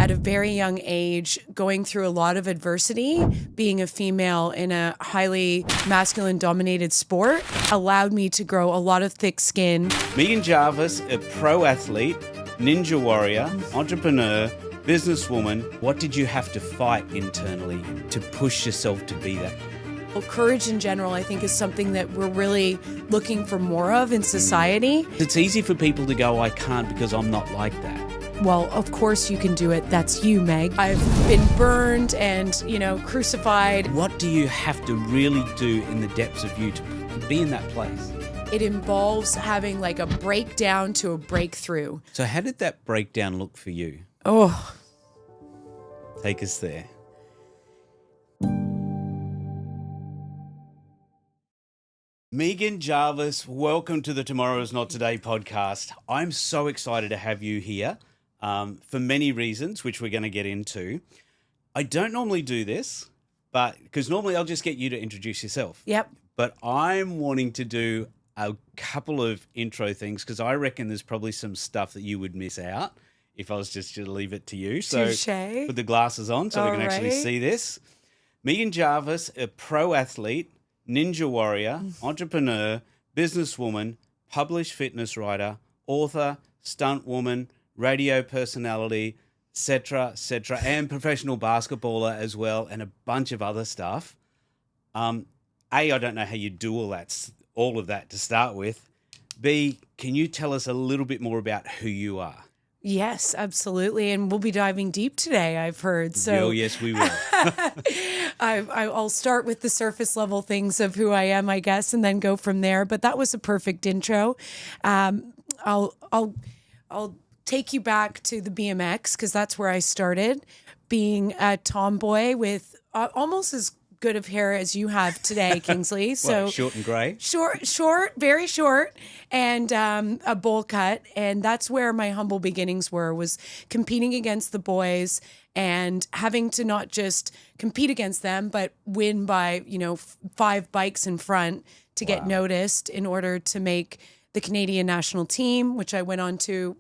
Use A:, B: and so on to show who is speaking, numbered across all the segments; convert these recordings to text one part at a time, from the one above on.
A: at a very young age, going through a lot of adversity, being a female in a highly masculine dominated sport allowed me to grow a lot of thick skin.
B: Megan Jarvis, a pro athlete, ninja warrior, entrepreneur, businesswoman. What did you have to fight internally to push yourself to be that?
A: Well, courage in general, I think, is something that we're really looking for more of in society.
B: It's easy for people to go, I can't because I'm not like that.
A: Well, of course you can do it. That's you, Meg. I've been burned and, crucified.
B: What do you have to really do in the depths of you to be in that place?
A: It involves having like a breakdown to a breakthrough.
B: So how did that breakdown look for you?
A: Oh.
B: Take us there. Megan Jarvis, welcome to the Tomorrow Is Not Today podcast. I'm so excited to have you here for many reasons, which we're going to get into. I don't normally do this, but because normally I'll just get you to introduce yourself.
A: Yep.
B: But I'm wanting to do a couple of intro things because I reckon there's probably some stuff that you would miss out if I was just to leave it to you. So
A: Touché.
B: put the glasses on so we can actually
A: right.
B: see this. Megan Jarvis, a pro athlete, ninja warrior, entrepreneur, businesswoman, published fitness writer, author, stunt woman, radio personality, etc., and professional basketballer as well, and a bunch of other stuff. I don't know how you do all of that to start with. B, can you tell us a little bit more about who you are?
A: Yes, absolutely. And we'll be diving deep today, I've heard. So
B: Oh, yes, we will.
A: I'll start with the surface level things of who I am, I guess, and then go from there. But that was a perfect intro. I'll take you back to the BMX because that's where I started, being a tomboy with almost as good of hair as you have today, Kingsley. So
B: short and grey?
A: Short, very short, and a bowl cut. And that's where my humble beginnings was competing against the boys and having to not just compete against them, but win by, 5 bikes in front to get noticed in order to make the Canadian national team, which I went on to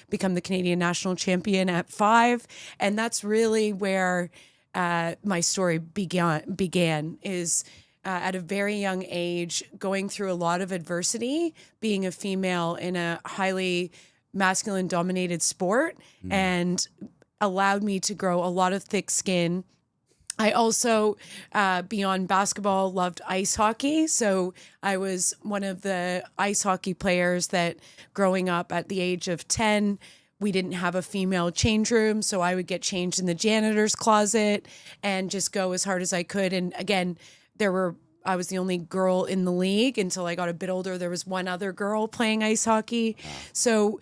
A: become the Canadian national champion at 5. And that's really where my story began is at a very young age, going through a lot of adversity, being a female in a highly masculine dominated sport, and allowed me to grow a lot of thick skin. I also, beyond basketball, loved ice hockey. So I was one of the ice hockey players that growing up at the age of 10, we didn't have a female change room, so I would get changed in the janitor's closet and just go as hard as I could. And again, I was the only girl in the league until I got a bit older. There was one other girl playing ice hockey. So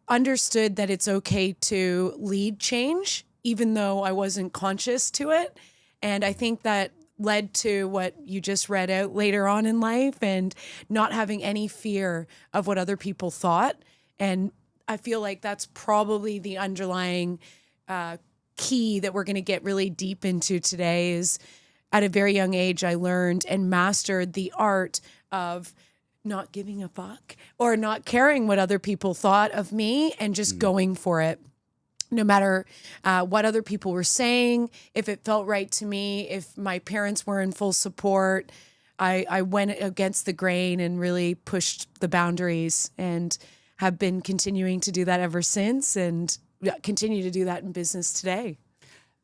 A: understood that it's okay to lead change, even though I wasn't conscious to it. And I think that led to what you just read out later on in life and not having any fear of what other people thought. And I feel like that's probably the underlying key that we're going to get really deep into today is at a very young age, I learned and mastered the art of not giving a fuck or not caring what other people thought of me and just going for it. No matter what other people were saying, if it felt right to me, if my parents were in full support, I went against the grain and really pushed the boundaries and have been continuing to do that ever since and continue to do that in business today.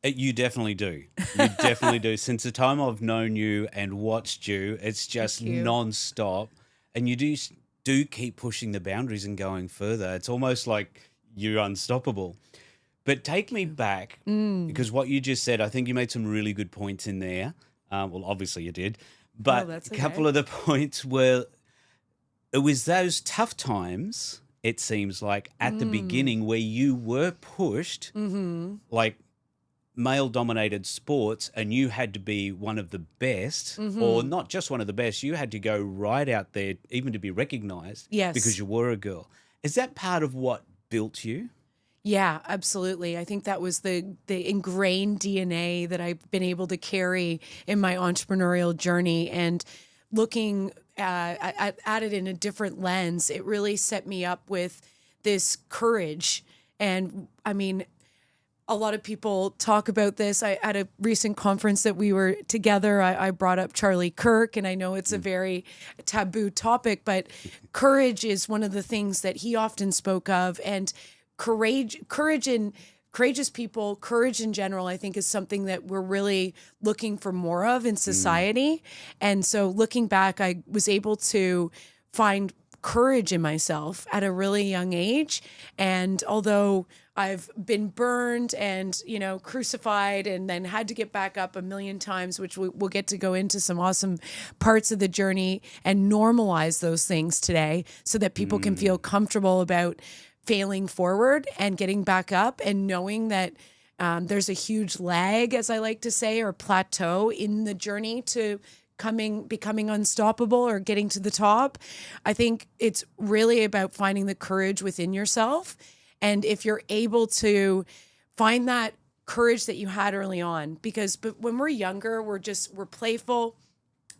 B: You definitely do. You definitely do. Since the time I've known you and watched you, it's just nonstop. And you do keep pushing the boundaries and going further. It's almost like you're unstoppable. But take me back, because what you just said, I think you made some really good points in there. Well, obviously you did. But
A: that's
B: a couple of the points were, it was those tough times, it seems like, at the beginning where you were pushed, like male-dominated sports, and you had to be one of the best, or not just one of the best, you had to go right out there even to be recognized because you were a girl. Is that part of what built you?
A: Yeah, absolutely. I think that was the ingrained DNA that I've been able to carry in my entrepreneurial journey. And looking at it in a different lens, it really set me up with this courage And I mean, a lot of people talk about this. At a recent conference that we were together, I brought up Charlie Kirk, and I know it's a very taboo topic, but courage is one of the things that he often spoke of. And courageous people, courage in general, I think is something that we're really looking for more of in society. And so looking back, I was able to find courage in myself at a really young age. And although I've been burned and, crucified and then had to get back up a million times, which we'll get to go into some awesome parts of the journey and normalize those things today so that people can feel comfortable about failing forward and getting back up and knowing that there's a huge lag, as I like to say, or plateau in the journey to becoming unstoppable or getting to the top. I think it's really about finding the courage within yourself. And if you're able to find that courage that you had early on, but when we're younger, we're playful.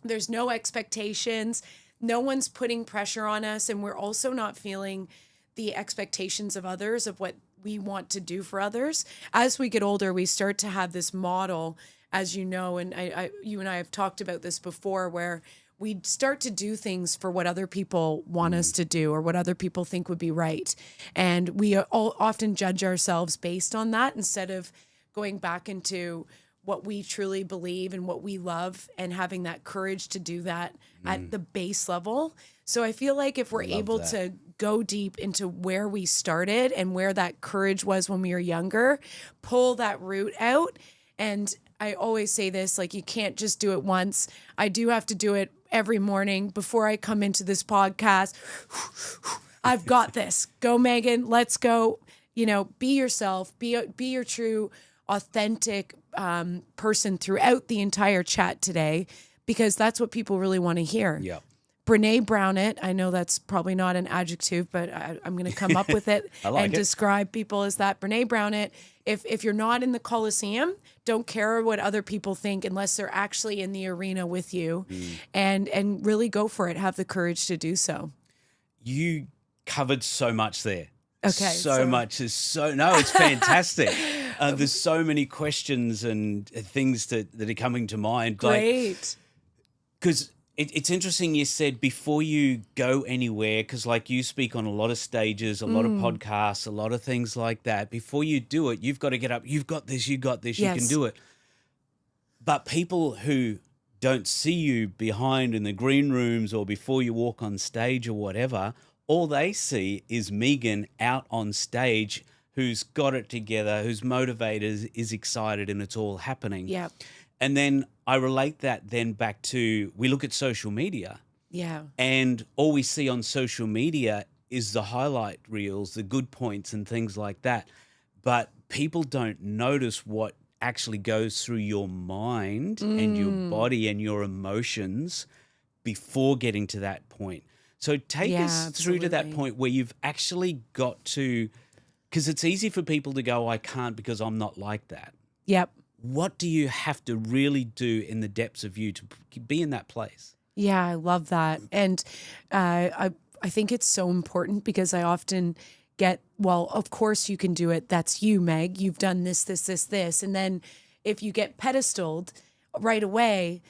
A: There's no expectations. No one's putting pressure on us. And we're also not feeling the expectations of others of what we want to do for others. As we get older, we start to have this model, as you know, and you and I have talked about this before, where we start to do things for what other people want us to do or what other people think would be right. And we all often judge ourselves based on that instead of going back into what we truly believe and what we love and having that courage to do that at the base level. So I feel like if we're able to go deep into where we started and where that courage was when we were younger, pull that root out. And I always say this, like, you can't just do it once. I do have to do it every morning before I come into this podcast. I've got this. Go, Megan. Let's go. Be yourself. Be your true, authentic person throughout the entire chat today, because that's what people really want to hear.
B: Yeah.
A: Brene Brown it. I know that's probably not an adjective, but I'm going to come up with it and describe people as that. Brene Brown it. If you're not in the Coliseum, don't care what other people think unless they're actually in the arena with you, and really go for it. Have the courage to do so.
B: You covered so much there.
A: Okay.
B: So much is it's fantastic. There's so many questions and things that are coming to mind.
A: Great.
B: Because it's interesting you said before you go anywhere, because like you speak on a lot of stages, a lot of podcasts, a lot of things like that. Before you do it, you've got to get up. You've got this, you can do it. But people who don't see you behind in the green rooms or before you walk on stage or whatever, all they see is Megan out on stage who's got it together, who's motivated, is excited, and it's all happening.
A: Yeah.
B: And then I relate that then back to, we look at social media.
A: Yeah.
B: And all we see on social media is the highlight reels, the good points and things like that. But people don't notice what actually goes through your mind and your body and your emotions before getting to that point. So take us through to that point where you've actually got to, because it's easy for people to go, I can't because I'm not like that.
A: Yep.
B: What do you have to really do in the depths of you to be in that place?
A: Yeah, I love that. And I think it's so important because I often get, well, of course you can do it. That's you, Meg. You've done this, this, this, this. And then if you get pedestaled right away,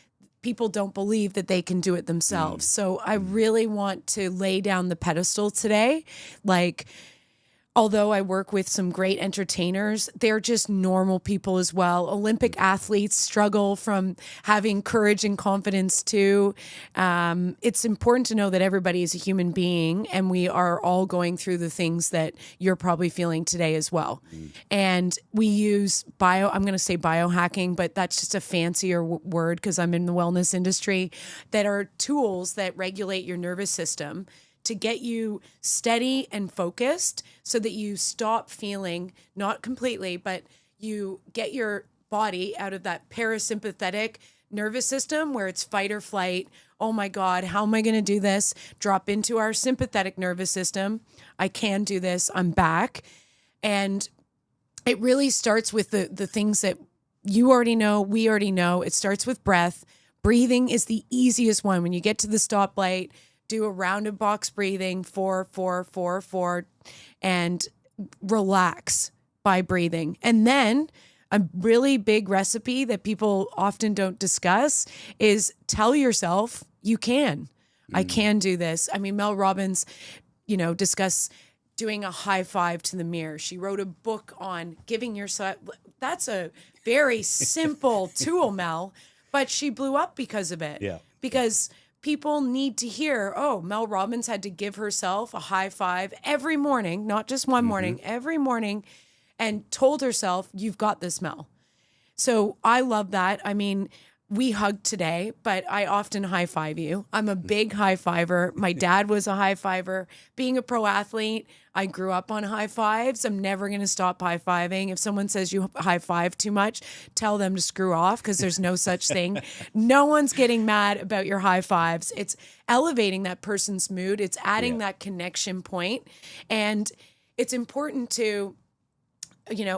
A: people don't believe that they can do it themselves. So I really want to lay down the pedestal today. Like, although I work with some great entertainers, they're just normal people as well. Olympic athletes struggle from having courage and confidence too. It's important to know that everybody is a human being and we are all going through the things that you're probably feeling today as well. And we use I'm going to say biohacking, but that's just a fancier word because I'm in the wellness industry, that are tools that regulate your nervous system to get you steady and focused so that you stop feeling, not completely, but you get your body out of that parasympathetic nervous system where it's fight or flight. Oh my God, how am I going to do this? Drop into our sympathetic nervous system. I can do this. I'm back. And it really starts with the things that you already know, we already know. It starts with breath. Breathing is the easiest one. When you get to the stoplight, do a rounded box breathing, 4, 4, 4, 4. And relax by breathing. And then a really big recipe that people often don't discuss is tell yourself you can. I can do this. I mean, Mel Robbins, discuss doing a high five to the mirror. She wrote a book on giving yourself. That's a very simple tool, Mel, but she blew up because of it.
B: Yeah.
A: Because people need to hear, oh, Mel Robbins had to give herself a high five every morning, not just one morning, every morning, and told herself, you've got this, Mel. So I love that. I mean, we hugged today, but I often high five you. I'm a big high fiver. My dad was a high fiver. Being a pro athlete, I grew up on high fives. I'm never going to stop high fiving. If someone says you high five too much, tell them to screw off because there's no such thing. No one's getting mad about your high fives. It's elevating that person's mood. It's adding that connection point. And it's important to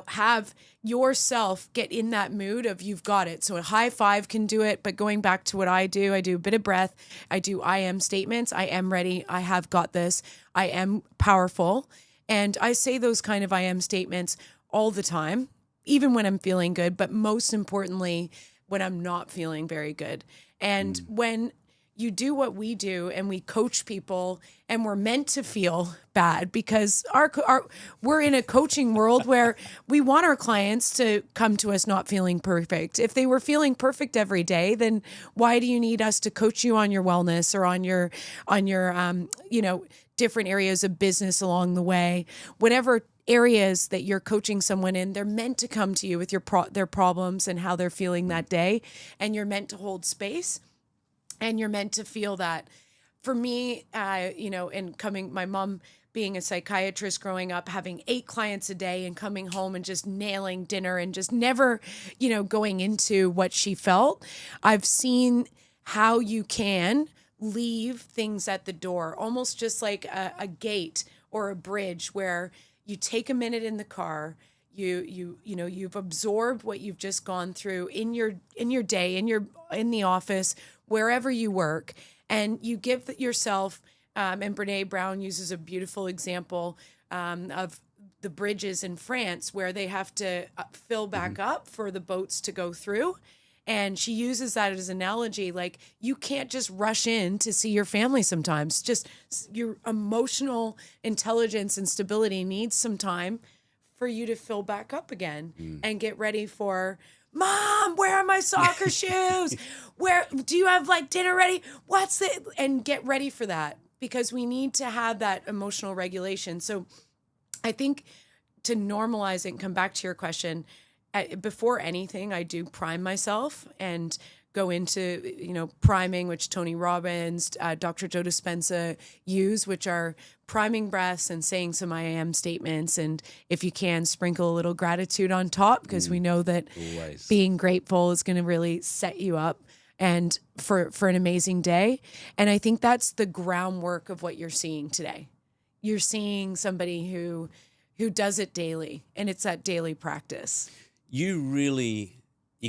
A: have yourself get in that mood of you've got it. So a high five can do it. But going back to what I do a bit of breath. I do I am statements. I am ready. I have got this. I am powerful. And I say those kind of I am statements all the time, even when I'm feeling good, but most importantly, when I'm not feeling very good. And when you do what we do and we coach people and we're meant to feel bad because we're in a coaching world where we want our clients to come to us not feeling perfect. If they were feeling perfect every day, then why do you need us to coach you on your wellness or on your different areas of business along the way? Whatever areas that you're coaching someone in, they're meant to come to you with their problems and how they're feeling that day, and you're meant to hold space. And you're meant to feel that. For me, my mom being a psychiatrist growing up, having 8 clients a day and coming home and just nailing dinner and just never, going into what she felt. I've seen how you can leave things at the door, almost just like a gate or a bridge where you take a minute in the car. You've absorbed what you've just gone through in your day, in the office, wherever you work, and you give yourself, and Brene Brown uses a beautiful example of the bridges in France where they have to fill back up for the boats to go through. And she uses that as an analogy, like you can't just rush in to see your family sometimes. Just your emotional intelligence and stability needs some time for you to fill back up again and get ready for, Mom, where are my soccer shoes? Where do you have dinner ready? What's it? And get ready for that because we need to have that emotional regulation. So I think to normalize it and come back to your question, before anything, I do prime myself and go into, priming, which Tony Robbins, Dr. Joe Dispenza use, which are priming breaths and saying some I am statements. And if you can, sprinkle a little gratitude on top, because we know that being grateful is going to really set you up and for an amazing day. And I think that's the groundwork of what you're seeing today. You're seeing somebody who does it daily, and it's that daily practice.
B: You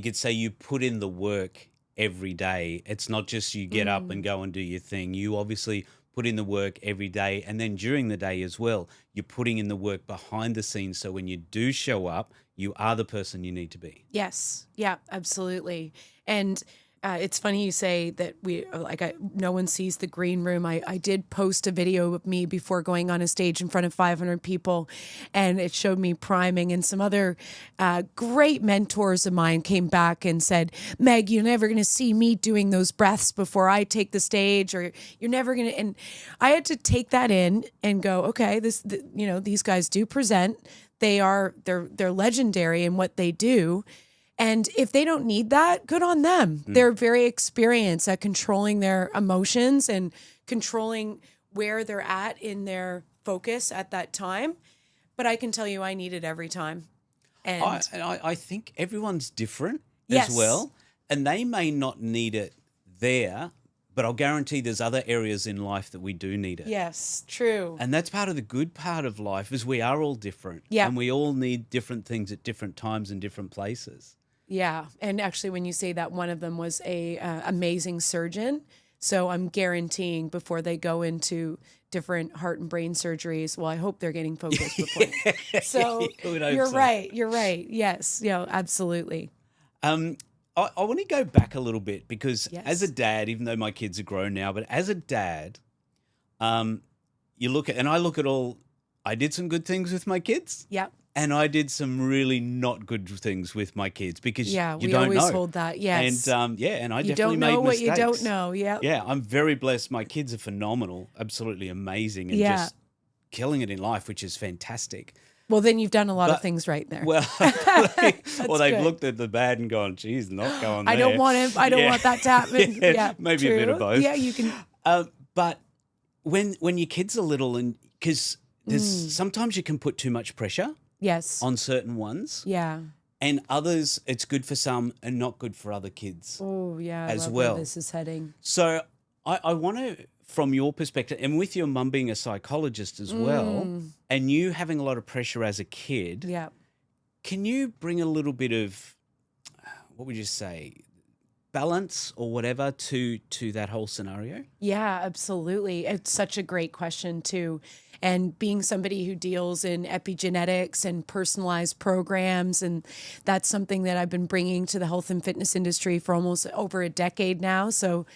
B: could say you put in the work every day. It's not just you get up and go and do your thing. You obviously put in the work every day, and then during the day as well, you're putting in the work behind the scenes. So when you do show up, you are the person you need to be.
A: Yes. Yeah, absolutely. And it's funny you say that no one sees the green room. I did post a video of me before going on a stage in front of 500 people, and it showed me priming, and some other great mentors of mine came back and said, Meg, you're never going to see me doing those breaths before I take the stage, or you're never going to. And I had to take that in and go, okay, these guys do present. They're legendary in what they do. And if they don't need that, good on them. They're very experienced at controlling their emotions and controlling where they're at in their focus at that time. But I can tell you I need it every time. And
B: I think everyone's different
A: Yes.
B: as well. And they may not need it there, but I'll guarantee there's other areas in life that we do need it.
A: Yes, true.
B: And that's part of the good part of life is we are all different.
A: Yeah.
B: And we all need different things at different times and different places.
A: Yeah. And actually, when you say that, one of them was a amazing surgeon So I'm guaranteeing before they go into different heart and brain surgeries. Well, I hope they're getting focused before. So you're right. You're right. Yes. Absolutely.
B: I want to go back a little bit because
A: Yes.
B: as a dad, even though my kids are grown now, but as a dad, you look at, and I look at I did some good things with my kids.
A: Yeah.
B: And I did some really not good things with my kids because you don't know.
A: we always hold that. Yes.
B: And and I
A: you
B: definitely made
A: don't know
B: mistakes.
A: what you don't know. Yeah.
B: Yeah, I'm very blessed. My kids are phenomenal, absolutely amazing, and just killing it in life, which is fantastic.
A: Well, then you've done a lot of things right there.
B: Well, they've
A: good.
B: looked at the bad and gone, geez, not going there.
A: I don't want him. I don't want that to happen. Yeah,
B: maybe
A: true.
B: a bit of both.
A: Yeah, you can.
B: But when your kids are little, and because there's sometimes you can put too much pressure.
A: Yes.
B: On certain ones.
A: Yeah.
B: And others, it's good for some and not good for other kids.
A: Oh, yeah.
B: As
A: I love
B: well.
A: Where this is heading.
B: So I want to, from your perspective, and with your mum being a psychologist as well, and you having a lot of pressure as a kid, can you bring a little bit of, what would you say, balance or whatever to that whole scenario?
A: Yeah, absolutely. It's such a great question too. And being somebody who deals in epigenetics and personalized programs, and that's something that I've been bringing to the health and fitness industry for almost over a decade now. So,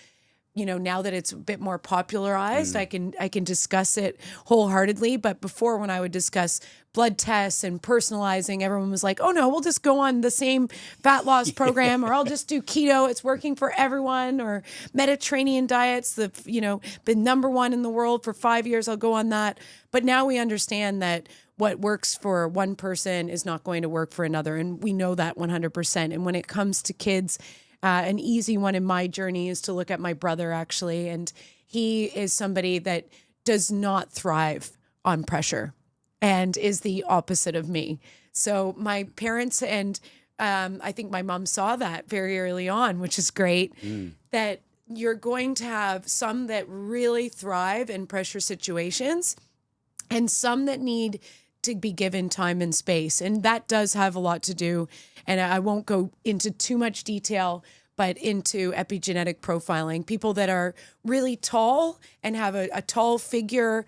A: now that it's a bit more popularized, I can discuss it wholeheartedly. But before, when I would discuss blood tests and personalizing, everyone was like, oh no, we'll just go on the same fat loss program, or I'll just do keto. It's working for everyone, or Mediterranean diets, been number one in the world for 5 years. I'll go on that. But now we understand that what works for one person is not going to work for another. And we know that 100%. And when it comes to kids, an easy one in my journey is to look at my brother, actually. And he is somebody that does not thrive on pressure and is the opposite of me. So my parents and I think my mom saw that very early on, which is great, that you're going to have some that really thrive in pressure situations and some that need to be given time and space. And that does have a lot to do. And I won't go into too much detail, but into epigenetic profiling. People that are really tall and have a tall figure,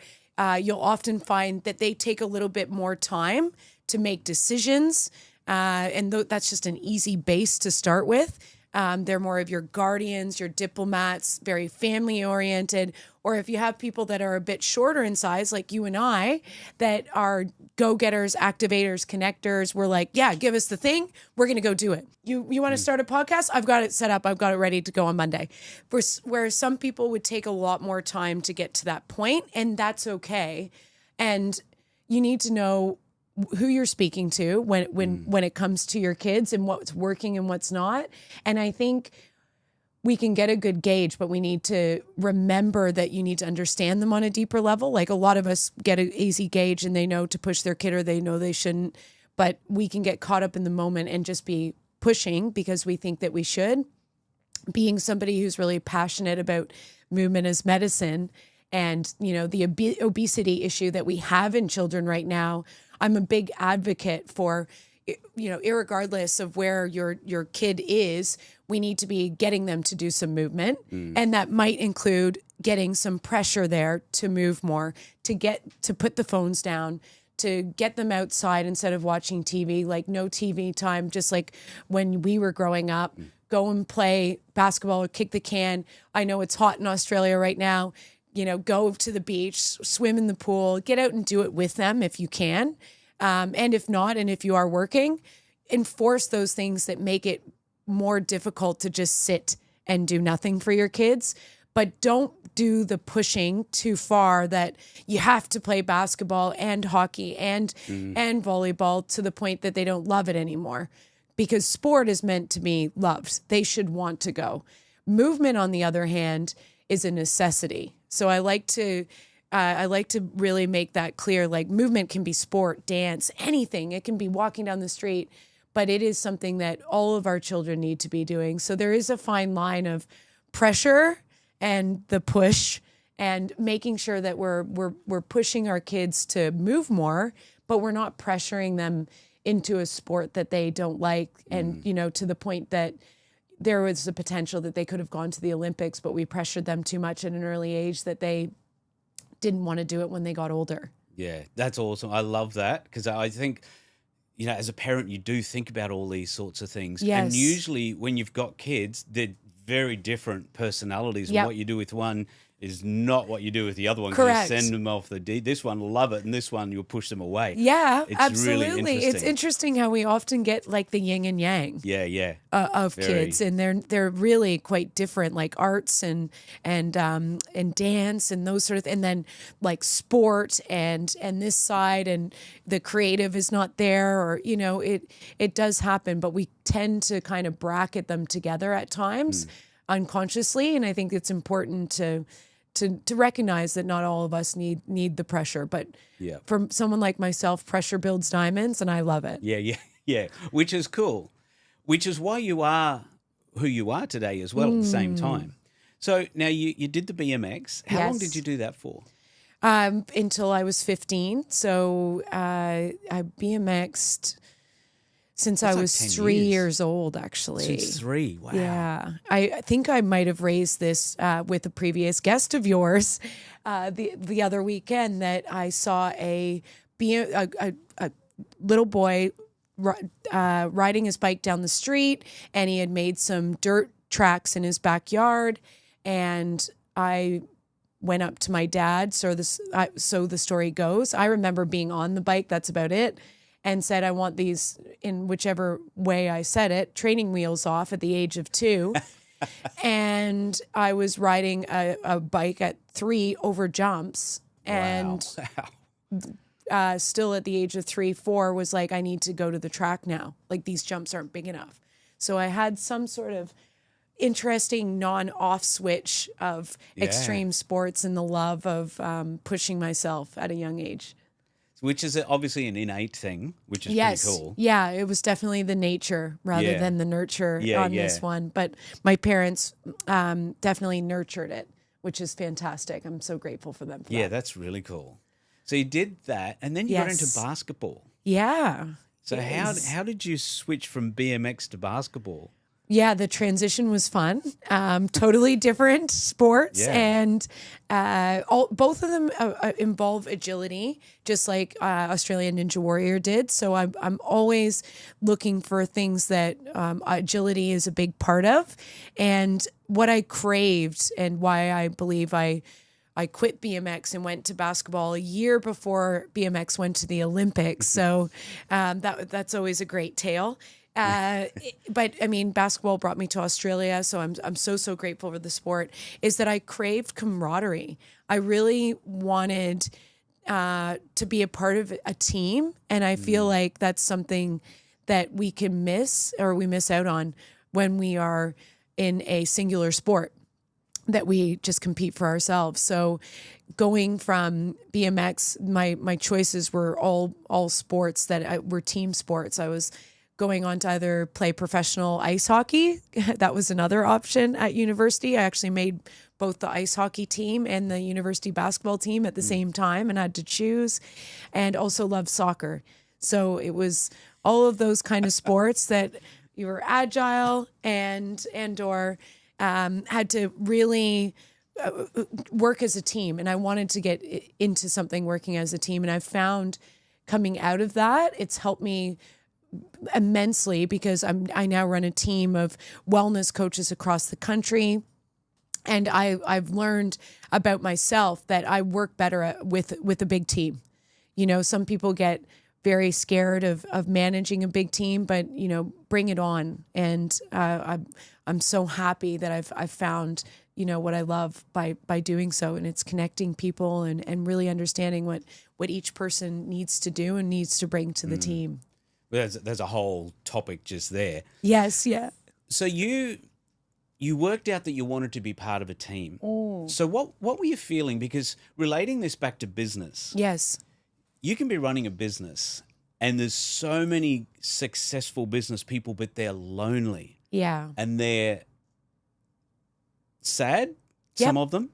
A: you'll often find that they take a little bit more time to make decisions. And that's just an easy base to start with. They're more of your guardians, your diplomats, very family oriented. Or if you have people that are a bit shorter in size, like you and I, that are go-getters, activators, connectors, we're like, yeah, give us the thing. We're going to go do it. You want to start a podcast? I've got it set up. I've got it ready to go on Monday. Where some people would take a lot more time to get to that point, and that's okay. And you need to know who you're speaking to when it comes to your kids and what's working and what's not. And I think we can get a good gauge, but we need to remember that you need to understand them on a deeper level. Like a lot of us get an easy gauge and they know to push their kid or they know they shouldn't, but we can get caught up in the moment and just be pushing because we think that we should. Being somebody who's really passionate about movement as medicine and, the obesity issue that we have in children right now, I'm a big advocate for, irregardless of where your kid is, we need to be getting them to do some movement. And that might include getting some pressure there to move more, to put the phones down, to get them outside instead of watching TV, like no TV time, just like when we were growing up, go and play basketball or kick the can. I know it's hot in Australia right now. Go to the beach, swim in the pool, get out and do it with them if you can. And if not, and if you are working, enforce those things that make it more difficult to just sit and do nothing for your kids. But don't do the pushing too far that you have to play basketball and hockey and volleyball to the point that they don't love it anymore. Because sport is meant to be loved. They should want to go. Movement, on the other hand, is a necessity. So I like to really make that clear. Like movement can be sport, dance, anything. It can be walking down the street, but it is something that all of our children need to be doing. So there is a fine line of pressure and the push and making sure that we're pushing our kids to move more, but we're not pressuring them into a sport that they don't like. And, to the point that there was the potential that they could have gone to the Olympics, but we pressured them too much at an early age that they didn't want to do it when they got older.
B: Yeah, that's awesome. I love that because I think, as a parent, you do think about all these sorts of things.
A: Yes.
B: And usually when you've got kids, they're very different personalities.
A: Yep.
B: And what you do with one is not what you do with the other one. 'Cause
A: Correct.
B: You send them off the D. This one will love it, and this one you'll push them away.
A: Yeah,
B: It's
A: absolutely.
B: really interesting.
A: It's interesting how we often get like the yin and yang.
B: Yeah.
A: Of
B: Very.
A: kids, and they're really quite different, like arts and dance and those sort of, and then like sport and this side, and the creative is not there, or it does happen, but we tend to kind of bracket them together at times unconsciously, and I think it's important to recognize that not all of us need the pressure, but
B: Yeah.
A: for someone like myself, pressure builds diamonds, and I love it.
B: Yeah. Which is cool. Which is why you are who you are today as well at the same time. So now you did the BMX. How long
A: Yes.
B: did you do that for?
A: Until I was 15. So I BMX'd since
B: That's
A: I
B: like
A: was
B: 10
A: 3
B: years.
A: years old, actually.
B: Since 3. Wow.
A: Yeah. I think I might have raised this with a previous guest of yours the other weekend, that I saw a little boy riding his bike down the street, and he had made some dirt tracks in his backyard, and I went up to my dad. So the story goes, I remember being on the bike, that's about it, and said, I want these, in whichever way I said it, training wheels off at the age of 2. And I was riding a bike at 3 over jumps, and
B: Wow.
A: still at the age of 3, 4 was like, I need to go to the track now. Like, these jumps aren't big enough. So I had some sort of interesting non-off switch of extreme sports and the love of pushing myself at a young age.
B: Which is obviously an innate thing, which is
A: Yes.
B: pretty cool.
A: Yeah, it was definitely the nature rather
B: Yeah.
A: than the nurture
B: Yeah,
A: on this
B: yeah.
A: one. But my parents definitely nurtured it, which is fantastic. I'm so grateful for them for
B: Yeah,
A: that.
B: that's really cool. So you did that, and then you got into
A: Yes.
B: basketball.
A: Yeah.
B: So
A: Yes.
B: how did you switch from BMX to basketball?
A: Yeah, the transition was fun. Totally different sports,
B: Yeah.
A: and both of them involve agility, just like Australian Ninja Warrior did. So I'm always looking for things that agility is a big part of, and what I craved, and why I believe I quit BMX and went to basketball a year before BMX went to the Olympics. So that's always a great tale. But I mean, basketball brought me to Australia, so I'm so grateful for the sport. Is that I craved camaraderie. I really wanted to be a part of a team, and I feel like that's something that we can miss, or we miss out on, when we are in a singular sport, that we just compete for ourselves. So going from BMX, my choices were all sports that were team sports. I was going on to either play professional ice hockey. That was another option at university. I actually made both the ice hockey team and the university basketball team at the same time, and had to choose, and also loved soccer. So it was all of those kind of sports that you were agile or had to really work as a team. And I wanted to get into something working as a team. And I've found, coming out of that, it's helped me immensely, because I now run a team of wellness coaches across the country. And I've learned about myself that I work better with a big team. Some people get very scared of managing a big team, but bring it on. And I'm so happy that I've found what I love by doing so, and it's connecting people and really understanding what each person needs to do and needs to bring to the team.
B: There's a whole topic just there.
A: Yes, yeah.
B: So you worked out that you wanted to be part of a team. So what were you feeling? Because relating this back to business,
A: Yes.
B: you can be running a business, and there's so many successful business people, but they're lonely
A: Yeah.
B: and they're sad.
A: Yep.
B: Some of them,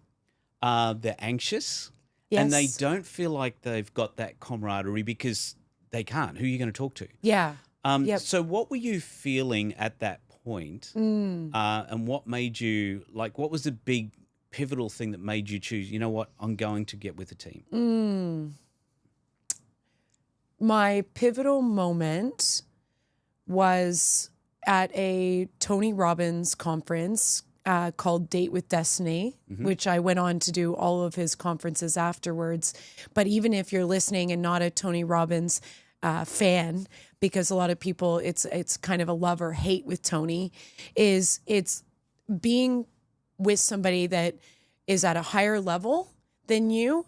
B: they're anxious, and they
A: Yes.
B: don't feel like they've got that camaraderie because they can't. Who are you going to talk to?
A: Yeah. Yep.
B: So what were you feeling at that point? And what made you, like, what was the big pivotal thing that made you choose, you know what, I'm going to get with the team?
A: My pivotal moment was at a Tony Robbins conference called Date with Destiny, which I went on to do all of his conferences afterwards. But even if you're listening and not a Tony Robbins fan, because a lot of people, it's kind of a love or hate with Tony, it's being with somebody that is at a higher level than you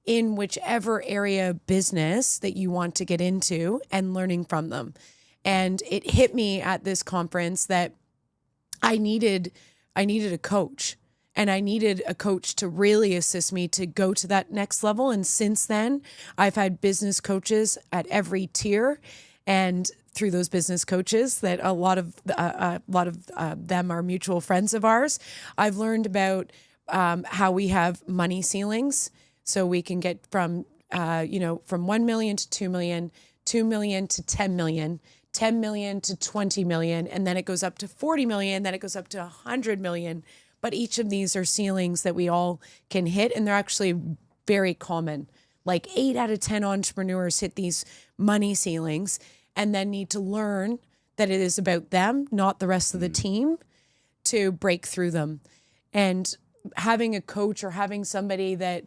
A: in whichever area of business that you want to get into and learning from them. And it hit me at this conference that I needed a coach, and I needed a coach to really assist me to go to that next level. And since then, I've had business coaches at every tier, and through those business coaches that a lot of them are mutual friends of ours, I've learned about how we have money ceilings. So we can get from 1 million to 2 million, 2 million to 10 million, 10 million to 20 million, and then it goes up to 40 million, then it goes up to 100 million. But each of these are ceilings that we all can hit, and they're actually very common. Like 8 out of 10 entrepreneurs hit these money ceilings and then need to learn that it is about them, not the rest of the team, to break through them. And having a coach or having somebody that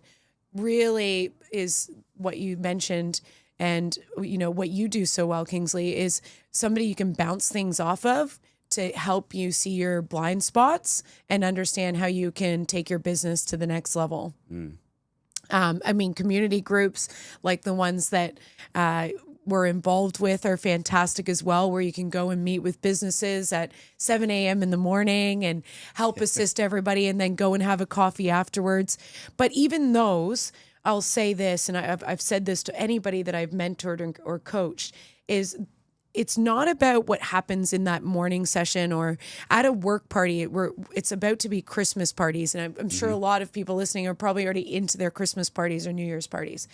A: really is what you mentioned, and what you do so well, Kingsley, is somebody you can bounce things off of to help you see your blind spots and understand how you can take your business to the next level. Community groups like the ones that we're involved with are fantastic as well, where you can go and meet with businesses at 7 a.m. in the morning and help assist everybody, and then go and have a coffee afterwards. But even those, I'll say this, and I've said this to anybody that I've mentored or coached, is it's not about what happens in that morning session or at a work party. It's about to be Christmas parties. And I'm sure a lot of people listening are probably already into their Christmas parties or New Year's parties.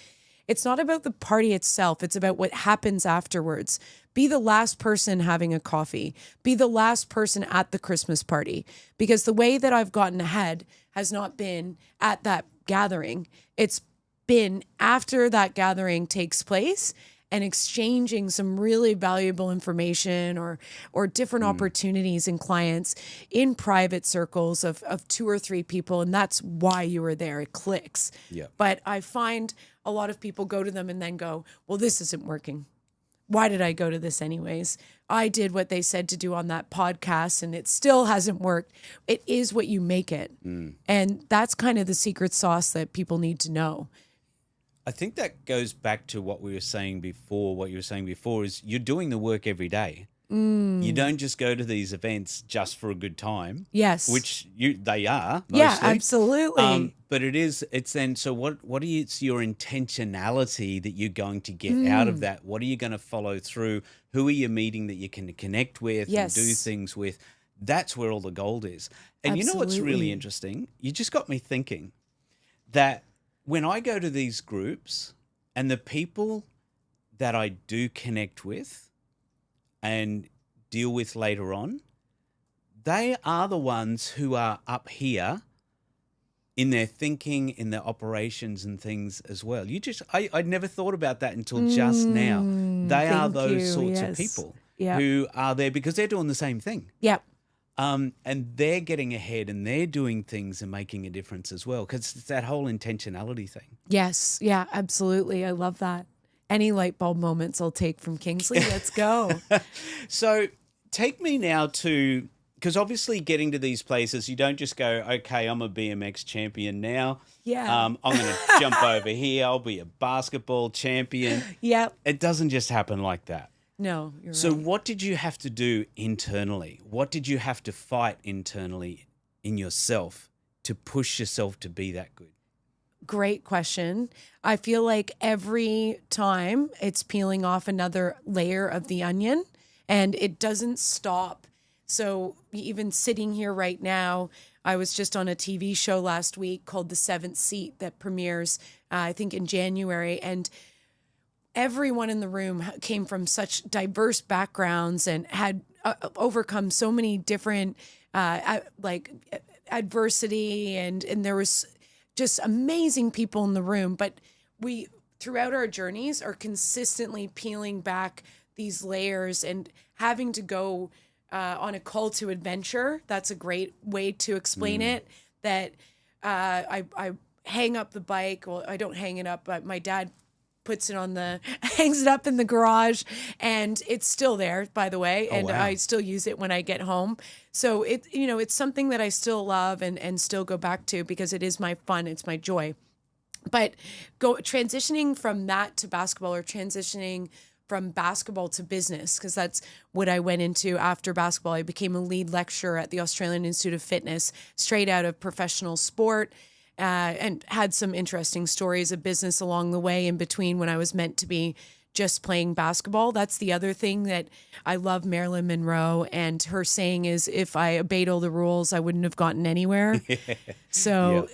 A: It's not about the party itself. It's about what happens afterwards. Be the last person having a coffee. Be the last person at the Christmas party. Because the way that I've gotten ahead has not been at that gathering. It's been after that gathering takes place and exchanging some really valuable information or different opportunities and clients in private circles of 2 or 3 people. And that's why you were there. It clicks.
B: Yeah.
A: But I find a lot of people go to them and then go, well, this isn't working. Why did I go to this anyways? I did what they said to do on that podcast and it still hasn't worked. It is what you make it. And that's kind of the secret sauce that people need to know.
B: I think that goes back to what we were saying before. What you were saying before is you're doing the work every day. You don't just go to these events just for a good time.
A: Yes.
B: Which they are, mostly.
A: Yeah, absolutely.
B: But it's then, so what is your intentionality that you're going to get out of that? What are you going to follow through? Who are you meeting that you can connect with and do things with? That's where all the gold is. And you know what's really interesting? You just got me thinking that when I go to these groups and the people that I do connect with and deal with later on, they are the ones who are up here in their thinking, in their operations and things as well. I'd never thought about that until just now. They are those sorts of people who are there because they're doing the same thing.
A: Yep.
B: And they're getting ahead and they're doing things and making a difference as well, because it's that whole intentionality thing.
A: Yes. Yeah, absolutely. I love that. Any light bulb moments I'll take from Kingsley. Let's go.
B: So take me now to, because obviously getting to these places, you don't just go, okay, I'm a BMX champion now.
A: Yeah.
B: I'm going to jump over here. I'll be a basketball champion.
A: Yep.
B: It doesn't just happen like that.
A: No, you're
B: So
A: right.
B: what did you have to do internally? What did you have to fight internally in yourself to push yourself to be that good?
A: Great question. I feel like every time it's peeling off another layer of the onion and it doesn't stop. So even sitting here right now, I was just on a TV show last week called The Seventh Seat that premieres, I think, in January. And everyone in the room came from such diverse backgrounds and had overcome so many different like adversity, and there was just amazing people in the room. But we, throughout our journeys, are consistently peeling back these layers and having to go on a call to adventure. That's a great way to explain it. That I hang up the bike. Well, I don't hang it up, but my dad puts it on hangs it up in the garage, and it's still there, by the way. And
B: wow.
A: I still use it when I get home. So it's something that I still love and still go back to, because it is my fun. It's my joy. But transitioning from that to basketball, or transitioning from basketball to business, because that's what I went into after basketball. I became a lead lecturer at the Australian Institute of Fitness, straight out of professional sport, and had some interesting stories of business along the way in between, when I was meant to be just playing basketball. That's the other thing that I love Marilyn Monroe, and her saying is, if I obeyed all the rules, I wouldn't have gotten anywhere. So,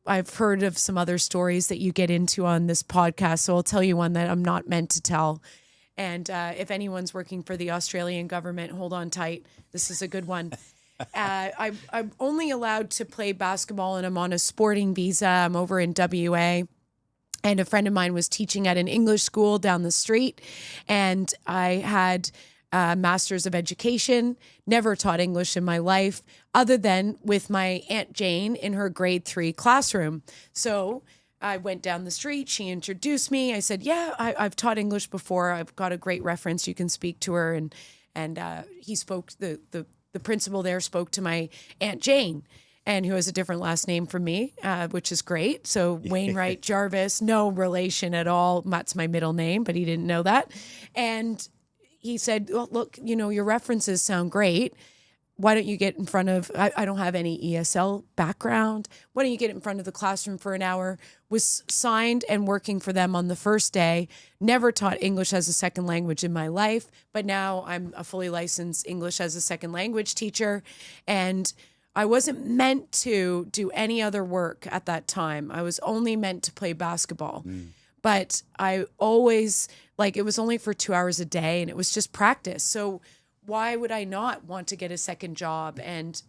A: I've heard of some other stories that you get into on this podcast. So I'll tell you one that I'm not meant to tell. And if anyone's working for the Australian government, hold on tight. This is a good one. I'm only allowed to play basketball, and I'm on a sporting visa. I'm over in WA. And a friend of mine was teaching at an English school down the street. And I had a master's of education, never taught English in my life, other than with my Aunt Jane in her grade 3 classroom. So I went down the street. She introduced me. I said, yeah, I've taught English before. I've got a great reference. You can speak to her. And he spoke, the principal there spoke to my Aunt Jane, and who has a different last name from me, which is great. So Wainwright Jarvis, no relation at all. That's my middle name, but he didn't know that. And he said, well, look, your references sound great. Why don't you get in front of, I don't have any ESL background. Why don't you get in front of the classroom for an hour? Was signed and working for them on the first day. Never taught English as a second language in my life, but now I'm a fully licensed English as a second language teacher. And I wasn't meant to do any other work at that time. I was only meant to play basketball. But I always, it was only for 2 hours a day, and it was just practice. So why would I not want to get a second job and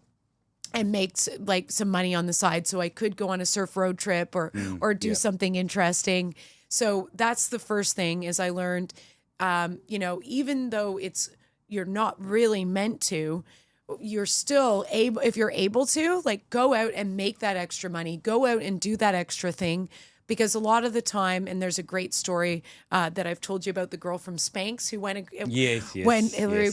A: make some money on the side, so I could go on a surf road trip or do something interesting? So that's the first thing, is I learned, even though you're not really meant to, you're still able, if you're able to, go out and make that extra money, go out and do that extra thing. Because a lot of the time, and there's a great story that I've told you about the girl from Spanx who went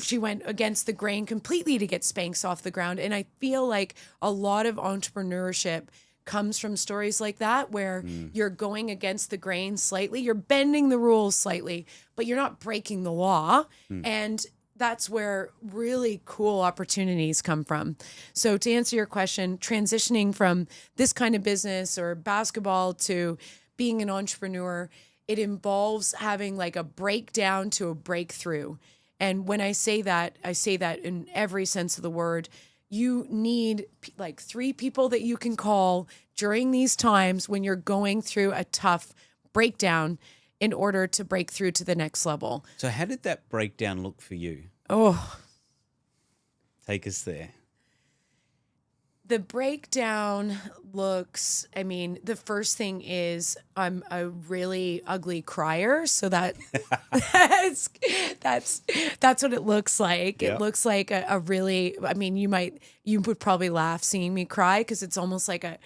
A: she went against the grain completely to get Spanx off the ground. And I feel like a lot of entrepreneurship comes from stories like that, where you're going against the grain slightly, you're bending the rules slightly, but you're not breaking the law. And that's where really cool opportunities come from. So to answer your question, transitioning from this kind of business or basketball to being an entrepreneur, it involves having a breakdown to a breakthrough. And when I say that in every sense of the word. You need 3 people that you can call during these times when you're going through a tough breakdown, in order to break through to the next level.
B: So how did that breakdown look for you?
A: Oh.
B: Take us there.
A: The breakdown looks, the first thing is I'm a really ugly crier. So that's what it looks like.
B: Yeah.
A: It looks like a really, you would probably laugh seeing me cry, because it's almost like a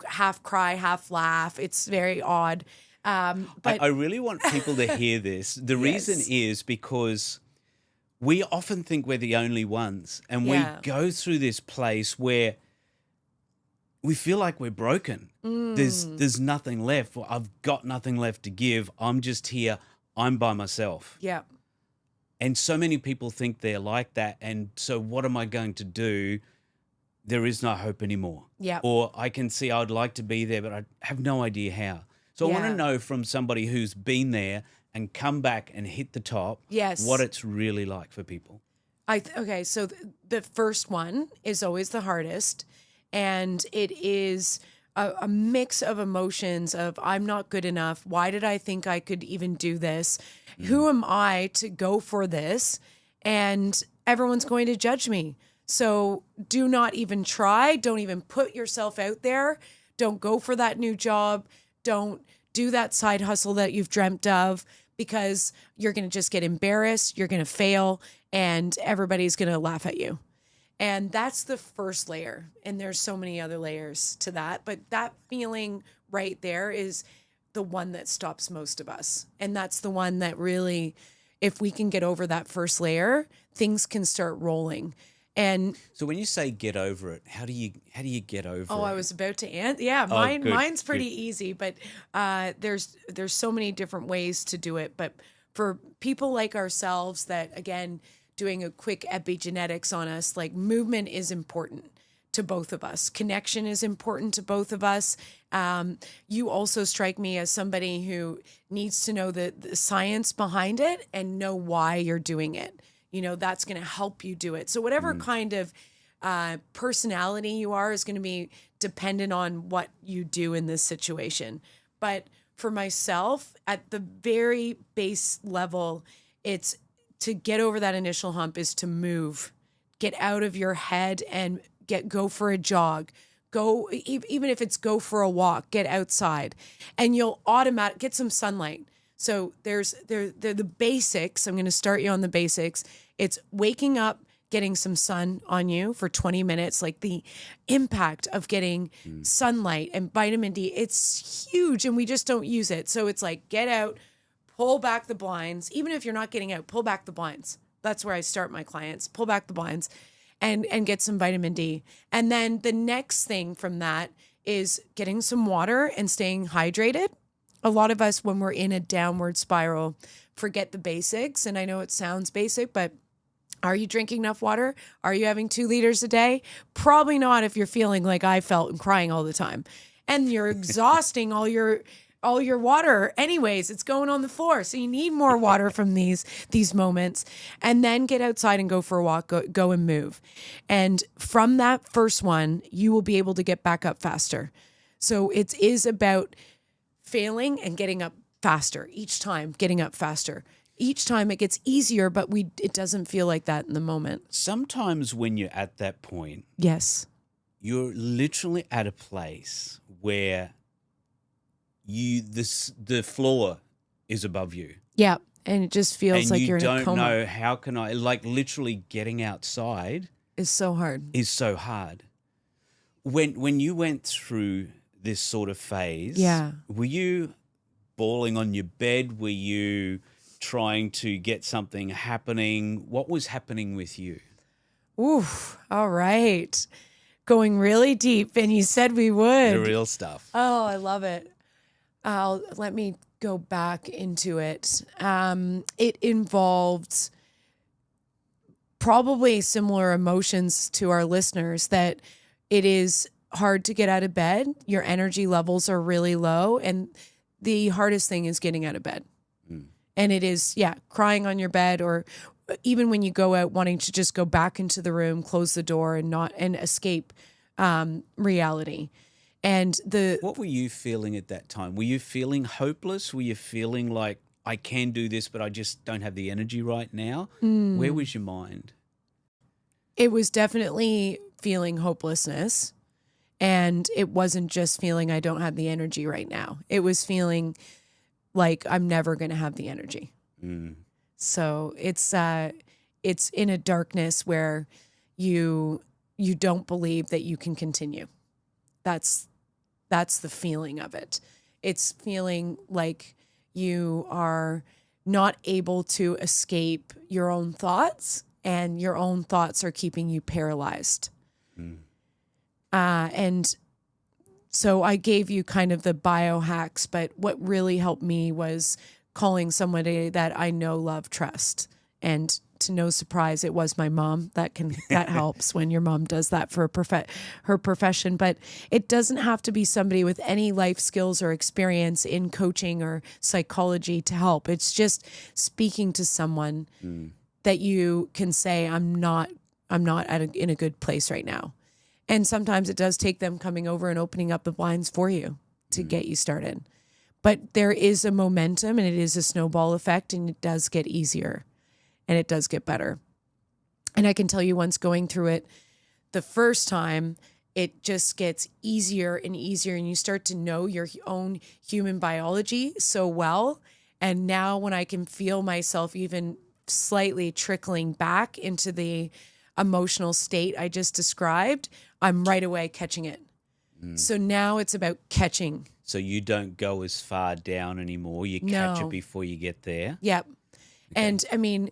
A: half cry, half laugh. It's very odd. But
B: I really want people to hear this. The reason is because we often think we're the only ones, and we go through this place where we feel like we're broken. There's nothing left. Well, I've got nothing left to give. I'm just here. I'm by myself.
A: Yeah.
B: And so many people think they're like that. And so what am I going to do? There is no hope anymore.
A: Yeah.
B: Or I can see I'd like to be there, but I have no idea how. So I want to know from somebody who's been there and come back and hit the top, what it's really like for people.
A: Okay, so the first one is always the hardest, and it is a mix of emotions of, I'm not good enough. Why did I think I could even do this? Who am I to go for this? and everyone's going to judge me. So do not even try. Don't even put yourself out there. Don't go for that new job. Don't do that side hustle that you've dreamt of, because you're going to just get embarrassed. You're going to fail, and everybody's going to laugh at you. And that's the first layer. And there's so many other layers to that. But that feeling right there is the one that stops most of us. And that's the one that really, if we can get over that first layer, things can start rolling. And
B: so when you say get over it, how do you get over it?
A: Oh, I was about to answer. Yeah, mine's pretty easy, but there's so many different ways to do it. But for people like ourselves that, again, doing a quick epigenetics on us, like, movement is important to both of us. Connection is important to both of us. You also strike me as somebody who needs to know the science behind it and know why you're doing it. You know, that's going to help you do it. So whatever kind of personality you are is going to be dependent on what you do in this situation. But for myself, at the very base level, it's to get over that initial hump is to move, get out of your head and go for a jog. Go, even if it's go for a walk, get outside, and you'll get some sunlight. So there's the basics. I'm going to start you on the basics. It's waking up, getting some sun on you for 20 minutes, like the impact of getting sunlight and vitamin D. It's huge, and we just don't use it. So it's like, get out, pull back the blinds. Even if you're not getting out, pull back the blinds. That's where I start my clients. Pull back the blinds and get some vitamin D. And then the next thing from that is getting some water and staying hydrated. A lot of us, when we're in a downward spiral, forget the basics. And I know it sounds basic, but are you drinking enough water? Are you having 2 liters a day? Probably not if you're feeling like I felt and crying all the time. And you're exhausting all your water anyways. It's going on the floor. So you need more water from these moments. And then get outside and go for a walk, go and move. And from that first one, you will be able to get back up faster. So it is about failing and getting up faster. Each time getting up faster. Each time it gets easier, but it doesn't feel like that in the moment.
B: Sometimes when you're at that point,
A: yes,
B: you're literally at a place where the floor is above you.
A: Yeah, and it just feels like you're in a coma.
B: And you don't know, how can I, like, literally getting outside
A: is so hard.
B: When you went through this sort of phase, were you bawling on your bed? Were you trying to get something happening? What was happening with you?
A: Oof, all right. Going really deep, and you said we would.
B: The real stuff.
A: Oh, I love it. Let me go back into it. It involved probably similar emotions to our listeners, that it is hard to get out of bed. Your energy levels are really low, and the hardest thing is getting out of bed. And it is, crying on your bed, or even when you go out wanting to just go back into the room, close the door and escape reality. And
B: what were you feeling at that time? Were you feeling hopeless? Were you feeling like, I can do this, but I just don't have the energy right now? Where was your mind?
A: It was definitely feeling hopelessness. And it wasn't just feeling I don't have the energy right now. It was feeling like I'm never going to have the energy. So it's in a darkness where you don't believe that you can continue. That's the feeling of it. It's feeling like you are not able to escape your own thoughts, and your own thoughts are keeping you paralyzed. And so I gave you kind of the biohacks, but what really helped me was calling somebody that I know, love, trust. And to no surprise, it was my mom. That helps when your mom does that for her profession. But it doesn't have to be somebody with any life skills or experience in coaching or psychology to help. It's just speaking to someone that you can say, I'm not in a good place right now. And sometimes it does take them coming over and opening up the blinds for you to get you started. But there is a momentum, and it is a snowball effect, and it does get easier and it does get better. And I can tell you, once going through it the first time, it just gets easier and easier, and you start to know your own human biology so well. And now when I can feel myself even slightly trickling back into the emotional state I just described, I'm right away catching it. So now it's about catching.
B: So you don't go as far down anymore. You catch
A: No.
B: it before you get there.
A: Yep. And I mean,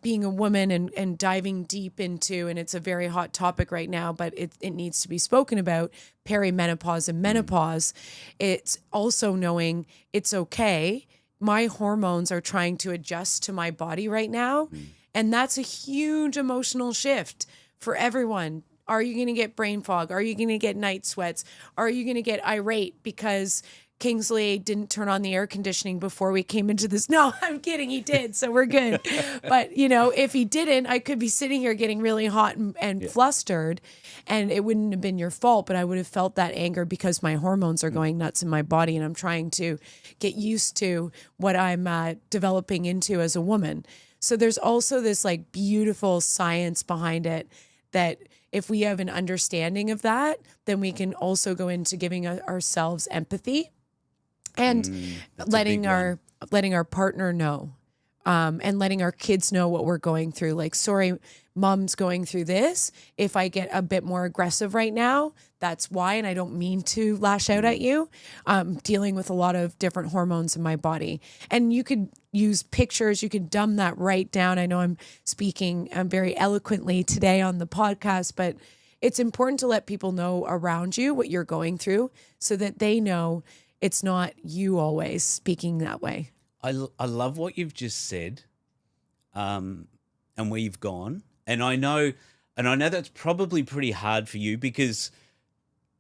A: being a woman and diving deep into, and it's a very hot topic right now, but it needs to be spoken about, perimenopause and menopause. It's also knowing it's okay. My hormones are trying to adjust to my body right now. And that's a huge emotional shift for everyone. Are you going to get brain fog? Are you going to get night sweats? Are you going to get irate because Kingsley didn't turn on the air conditioning before we came into this? No, I'm kidding. He did. So we're good. But, you know, if he didn't, I could be sitting here getting really hot and flustered, and it wouldn't have been your fault, but I would have felt that anger because my hormones are going nuts in my body, and I'm trying to get used to what I'm developing into as a woman. So there's also this like beautiful science behind it, that if we have an understanding of that, then we can also go into giving ourselves empathy and letting our partner know, and letting our kids know what we're going through. Like, sorry, mom's going through this. If I get a bit more aggressive right now, that's why, and I don't mean to lash out at you. I'm dealing with a lot of different hormones in my body. And you could use pictures. You could dumb that right down. I know I'm speaking very eloquently today on the podcast, but it's important to let people know around you what you're going through so that they know it's not you always speaking that way.
B: I love what you've just said, and where you've gone. And I know that's probably pretty hard for you because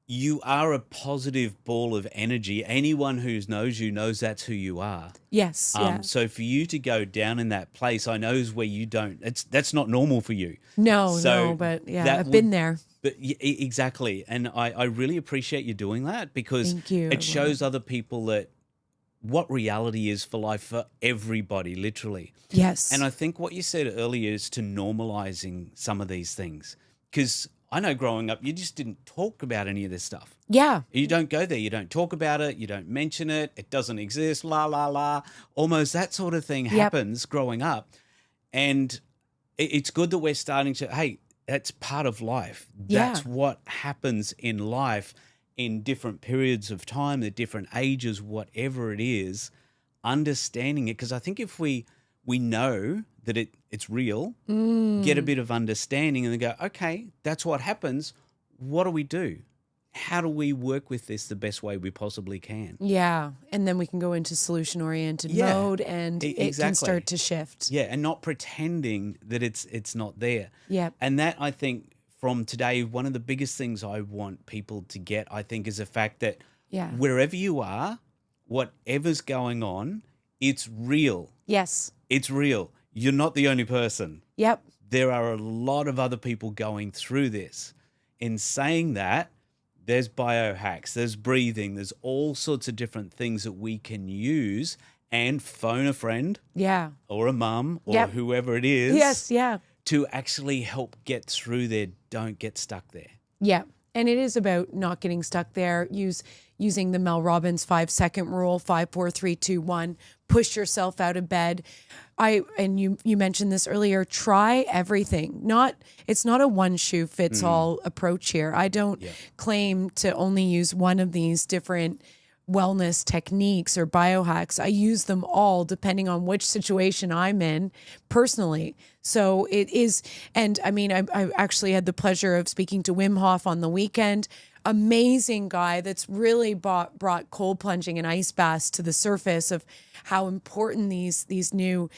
B: you are a positive ball of energy. Anyone who knows you knows that's who you are.
A: Yes. Yeah.
B: So for you to go down in that place, I know is where you don't. That's not normal for you.
A: No, but yeah, I've been there.
B: But exactly, and I really appreciate you doing that because
A: Thank you.
B: It shows other people that what reality is for life for everybody, literally.
A: Yes.
B: And I think what you said earlier is to normalizing some of these things, because I know growing up, you just didn't talk about any of this stuff.
A: Yeah.
B: You don't go there. You don't talk about it. You don't mention it. It doesn't exist. La, la, la. Almost that sort of thing happens growing up. And it's good that we're starting to, hey, that's part of life. That's what happens in life in different periods of time, at different ages, whatever it is, understanding it. Because I think if we know that it's real, get a bit of understanding and then go, okay, that's what happens. What do we do? How do we work with this the best way we possibly can?
A: Yeah. And then we can go into solution-oriented mode, and it can start to shift.
B: Yeah, and not pretending that it's not there.
A: Yeah.
B: And that, I think, from today, one of the biggest things I want people to get, I think, is the fact that wherever you are, whatever's going on, it's real.
A: Yes.
B: It's real. You're not the only person.
A: Yep.
B: There are a lot of other people going through this. In saying that, there's biohacks, there's breathing, there's all sorts of different things that we can use, and phone a friend or a mum or whoever it is.
A: Yes, yeah.
B: To actually help get through there. Don't get stuck there.
A: Yeah. And it is about not getting stuck there. Using the Mel Robbins 5-second rule, 5, 4, 3, 2, 1. Push yourself out of bed. And you mentioned this earlier. Try everything. It's not a one shoe fits all approach here. I don't claim to only use one of these different wellness techniques or biohacks. I use them all depending on which situation I'm in personally. So it is, and I mean, I actually had the pleasure of speaking to Wim Hof on the weekend. Amazing guy that's really brought cold plunging and ice baths to the surface of how important these new,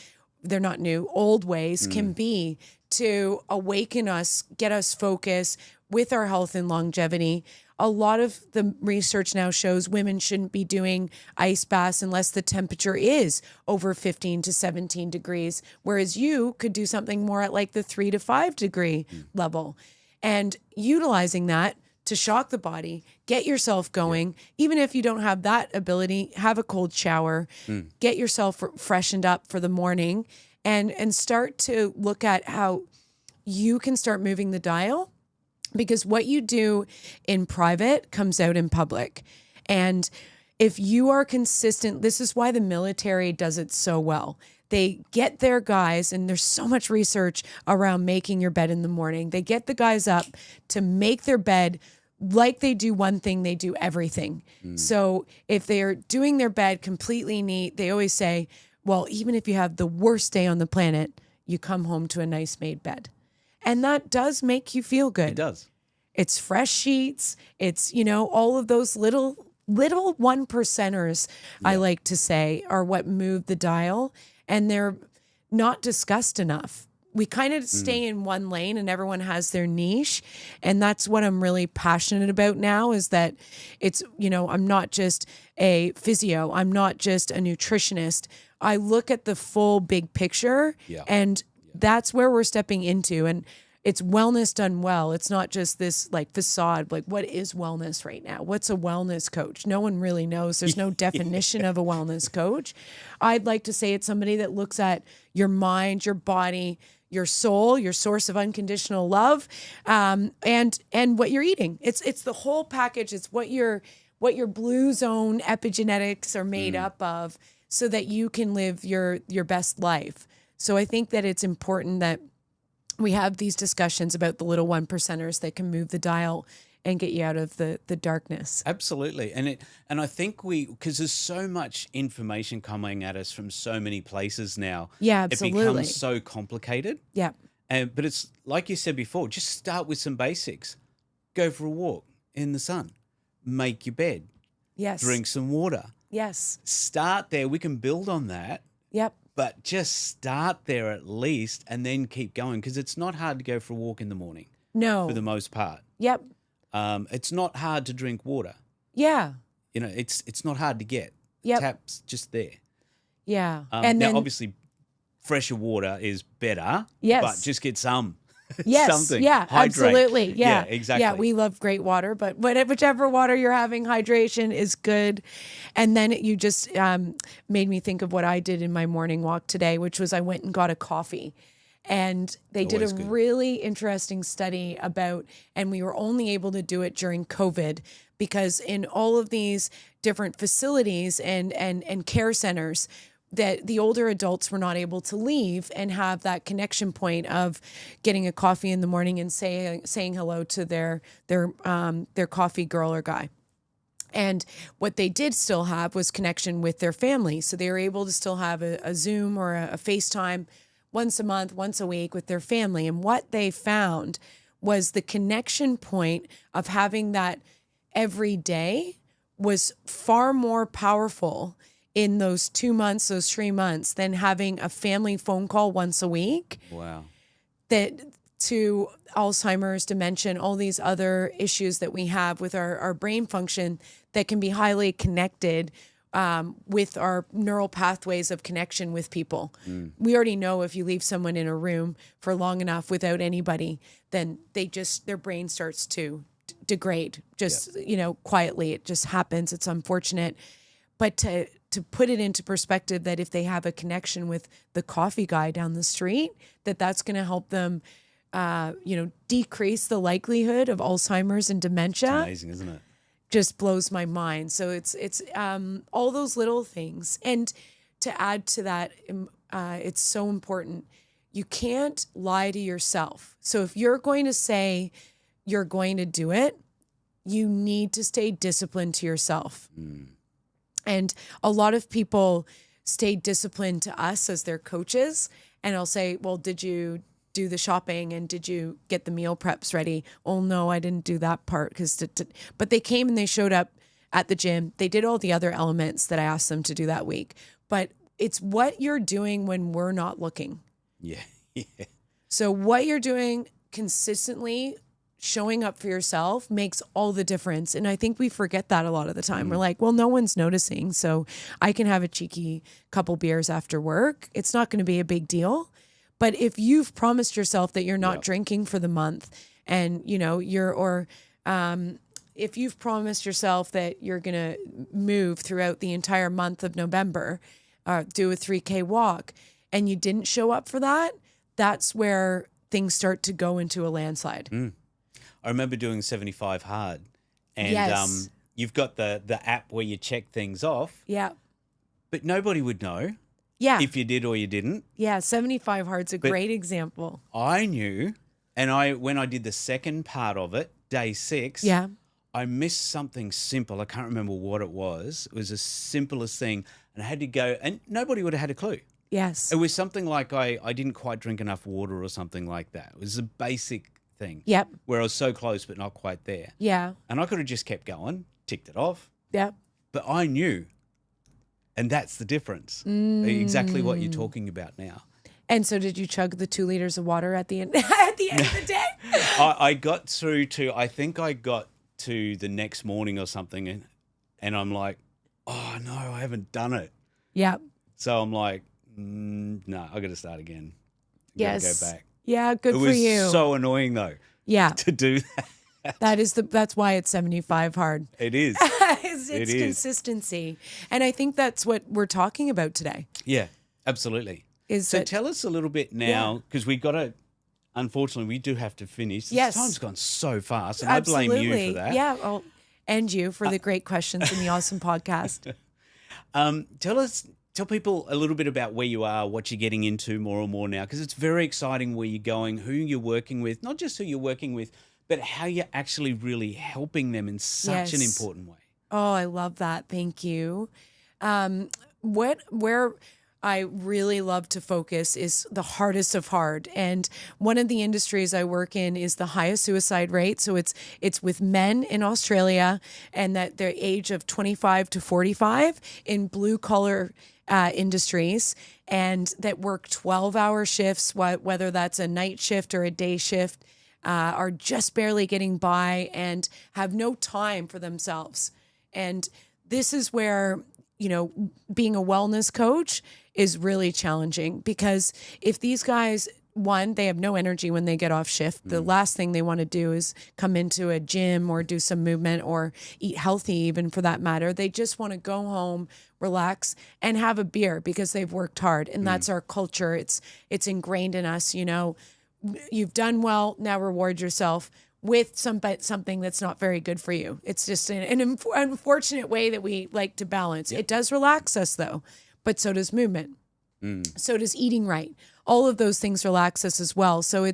A: they're not new, old ways can be to awaken us, get us focused with our health and longevity. A lot of the research now shows women shouldn't be doing ice baths unless the temperature is over 15 to 17 degrees, whereas you could do something more at like the 3 to 5 degree level. And utilizing that to shock the body, get yourself going. Even if you don't have that ability, have a cold shower, get yourself freshened up for the morning, and start to look at how you can start moving the dial, because what you do in private comes out in public. And if you are consistent, this is why the military does it so well. They get their guys, and there's so much research around making your bed in the morning. They get the guys up to make their bed like they do one thing, they do everything. So if they're doing their bed completely neat, they always say, well, even if you have the worst day on the planet, you come home to a nice made bed. And that does make you feel good.
B: It does.
A: It's fresh sheets. It's, all of those little one percenters, I like to say, are what move the dial, and they're not discussed enough. We kind of stay in one lane and everyone has their niche. And that's what I'm really passionate about now, is that it's, I'm not just a physio. I'm not just a nutritionist. I look at the full big picture, and that's where we're stepping into. And it's wellness done well. It's not just this like facade. Like, what is wellness right now? What's a wellness coach? No one really knows. There's no definition of a wellness coach. I'd like to say it's somebody that looks at your mind, your body, your soul, your source of unconditional love, and what you're eating. It's the whole package. It's what your blue zone epigenetics are made up of, so that you can live your best life. So I think that it's important that we have these discussions about the little one percenters that can move the dial and get you out of the darkness.
B: Absolutely. And I think because there's so much information coming at us from so many places now.
A: Yeah, absolutely.
B: It becomes so complicated.
A: Yeah.
B: But it's like you said before, just start with some basics. Go for a walk in the sun. Make your bed.
A: Yes.
B: Drink some water.
A: Yes.
B: Start there. We can build on that.
A: Yep.
B: But just start there at least, and then keep going, because it's not hard to go for a walk in the morning.
A: No.
B: For the most part.
A: Yep.
B: It's not hard to drink water.
A: Yeah.
B: It's not hard to get.
A: Yep.
B: Tap's just there.
A: Yeah.
B: And now, obviously, fresher water is better.
A: Yes.
B: But just get some.
A: Yes.
B: Something.
A: Yeah.
B: Hydrate.
A: Absolutely. Yeah.
B: Exactly.
A: Yeah. We love great water, but whichever water you're having, hydration is good. And then you just made me think of what I did in my morning walk today, which was I went and got a coffee. And they did a really interesting study about, and we were only able to do it during COVID, because in all of these different facilities and care centers, that the older adults were not able to leave and have that connection point of getting a coffee in the morning and saying hello to their coffee girl or guy. And what they did still have was connection with their family. So they were able to still have a Zoom or a FaceTime once a month, once a week with their family. And what they found was the connection point of having that every day was far more powerful in those 2 months, those 3 months, than having a family phone call once a week.
B: Wow.
A: That to Alzheimer's, dementia, all these other issues that we have with our brain function that can be highly connected with our neural pathways of connection with people. We already know if you leave someone in a room for long enough without anybody, then their brain starts to degrade quietly. It just happens. It's unfortunate. But to put it into perspective, that if they have a connection with the coffee guy down the street, that's going to help them, decrease the likelihood of Alzheimer's and dementia.
B: It's amazing, isn't it?
A: Just blows my mind. So it's all those little things. And to add to that, it's so important. You can't lie to yourself. So if you're going to say you're going to do it, you need to stay disciplined to yourself. And a lot of people stay disciplined to us as their coaches. And I'll say, well, did you do the shopping and did you get the meal preps ready? Oh, no, I didn't do that part. But they came and they showed up at the gym. They did all the other elements that I asked them to do that week. But it's what you're doing when we're not looking.
B: Yeah.
A: So what you're doing consistently, showing up for yourself, makes all the difference. And I think we forget that a lot of the time. We're like, well, no one's noticing, so I can have a cheeky couple beers after work. It's not going to be a big deal. But if you've promised yourself that you're not drinking for the month, and if you've promised yourself that you're going to move throughout the entire month of November, do a 3K walk, and you didn't show up for that, that's where things start to go into a landslide.
B: I remember doing 75 hard, and
A: Yes.
B: you've got the app where you check things off,
A: Yeah.
B: but nobody would know
A: Yeah.
B: if you did or you didn't.
A: Yeah. 75 hard's a
B: But-
A: great example.
B: I knew, and when I did the second part of it, day 6,
A: Yeah.
B: I missed something simple. I can't remember what it was. It was the simplest thing, and I had to go, and nobody would have had a clue.
A: Yes.
B: It was something like I didn't quite drink enough water or something like that. It was a basic thing.
A: Yep.
B: Where I was so close but not quite there.
A: Yeah.
B: And I could have just kept going, ticked it off,
A: Yep.
B: but I knew. And that's the difference. Exactly what you're talking about now.
A: And so did you chug the 2 liters of water at the end at the end of the day?
B: I got through to, I think I got to the next morning or something, and I'm like, oh no, I haven't done it.
A: Yeah.
B: So I'm like, no, I got to start again.
A: Yes.
B: Go back.
A: Yeah, good
B: It
A: for
B: was
A: you.
B: so annoying though
A: Yeah.
B: to do that.
A: That's why it's 75 hard.
B: It is.
A: it's
B: It is.
A: consistency. And I think that's what we're talking about today.
B: Yeah, absolutely.
A: Is
B: So
A: that
B: tell us a little bit now, because we got to, unfortunately, we do have to finish.
A: Yes.
B: Time's gone so fast, and I blame you for that.
A: Yeah, well, and you for the great questions in the awesome podcast.
B: Tell people a little bit about where you are, what you're getting into more and more now, because it's very exciting where you're going, who you're working with, not just who you're working with, but how you're actually really helping them in such an
A: Yes.
B: important way.
A: Oh, I love that. Thank you. Where I really love to focus is the hardest of hard. And one of the industries I work in is the highest suicide rate. So it's with men in Australia, and that their age of 25 to 45 in blue collar industries, and that work 12-hour shifts, whether that's a night shift or a day shift, are just barely getting by and have no time for themselves. And this is where, being a wellness coach is really challenging, because if these guys, one, they have no energy when they get off shift. The last thing they want to do is come into a gym or do some movement or eat healthy, even for that matter. They just want to go home, relax, and have a beer because they've worked hard. And that's our culture. It's ingrained in us. You've done well, now reward yourself with something that's not very good for you. It's just an unfortunate way that we like to balance. It does relax us though, but so does movement. So does eating right. All of those things relax us as well. So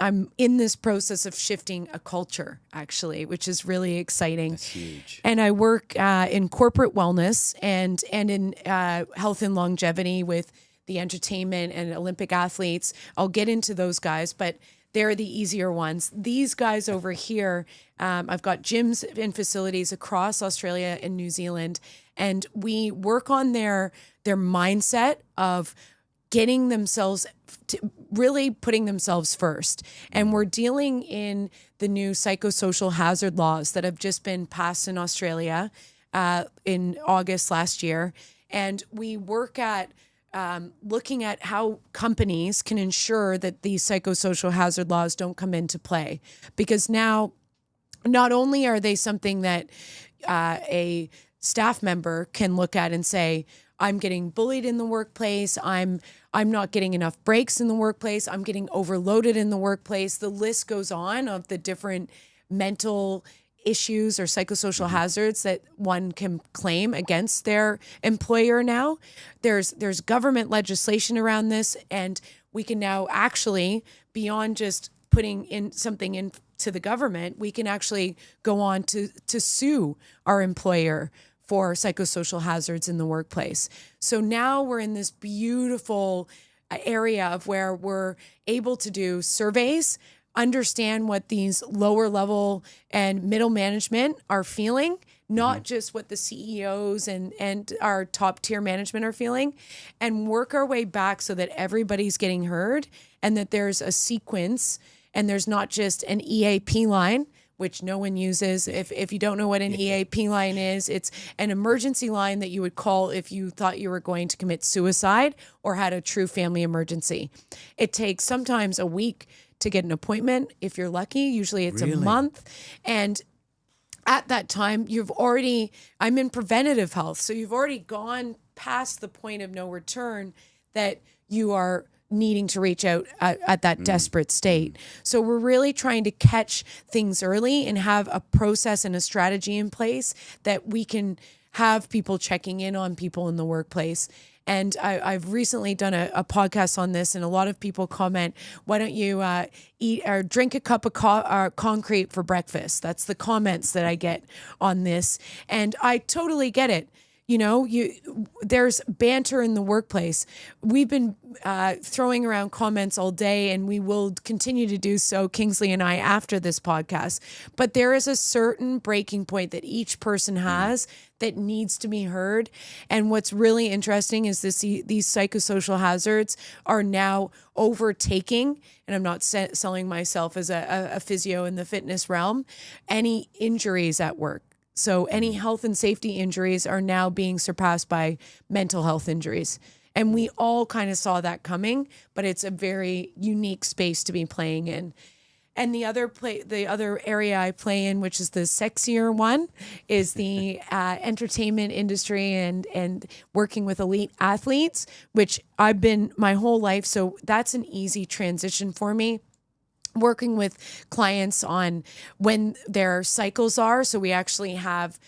A: I'm in this process of shifting a culture, actually, which is really exciting.
B: That's huge.
A: And I work in corporate wellness and in health and longevity with the entertainment and Olympic athletes. I'll get into those guys, but they're the easier ones. These guys over here, I've got gyms and facilities across Australia and New Zealand, and we work on their mindset of getting themselves really putting themselves first. And we're dealing in the new psychosocial hazard laws that have just been passed in Australia in August last year. And we work at looking at how companies can ensure that these psychosocial hazard laws don't come into play. Because now, not only are they something that a staff member can look at and say, I'm getting bullied in the workplace, I'm not getting enough breaks in the workplace, I'm getting overloaded in the workplace. The list goes on of the different mental issues or psychosocial hazards that one can claim against their employer now. There's government legislation around this, and we can now actually, beyond just putting in something into the government, we can actually go on to sue our employer for psychosocial hazards in the workplace. So now we're in this beautiful area of where we're able to do surveys, understand what these lower level and middle management are feeling, not just what the CEOs and our top tier management are feeling, and work our way back so that everybody's getting heard and that there's a sequence and there's not just an EAP line, which no one uses. If you don't know what an EAP line is, it's an emergency line that you would call if you thought you were going to commit suicide or had a true family emergency. It takes sometimes a week to get an appointment. If you're lucky, usually it's a month. And at that time, I'm in preventative health. So you've already gone past the point of no return that you are needing to reach out at that desperate state. So we're really trying to catch things early and have a process and a strategy in place that we can have people checking in on people in the workplace. And I've recently done a podcast on this, and a lot of people comment, why don't you eat or drink a cup of concrete for breakfast? That's the comments that I get on this. And I totally get it. You know, there's banter in the workplace. We've been throwing around comments all day, and we will continue to do so, Kingsley and I, after this podcast. But there is a certain breaking point that each person has that needs to be heard. And what's really interesting is these psychosocial hazards are now overtaking, and I'm not selling myself as a physio in the fitness realm, any injuries at work. So any health and safety injuries are now being surpassed by mental health injuries. And we all kind of saw that coming, but it's a very unique space to be playing in. And the other area I play in, which is the sexier one, is the entertainment industry and working with elite athletes, which I've been my whole life. So that's an easy transition for me. Working with clients on when their cycles are. So we actually have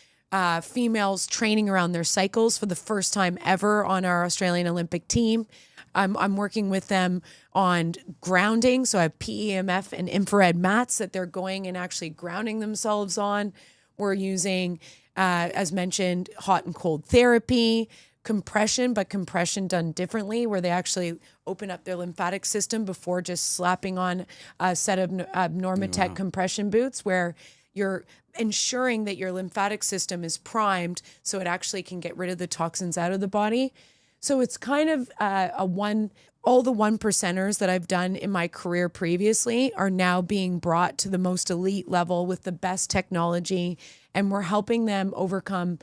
A: females training around their cycles for the first time ever on our Australian Olympic team. I'm working with them on grounding. So I have PEMF and infrared mats that they're going and actually grounding themselves on. We're using, as mentioned, hot and cold therapy, compression, but compression done differently, where they actually open up their lymphatic system before just slapping on a set of Normatec compression boots, where you're ensuring that your lymphatic system is primed so it actually can get rid of the toxins out of the body. So it's kind of all the 1%ers that I've done in my career previously are now being brought to the most elite level with the best technology, and we're helping them overcome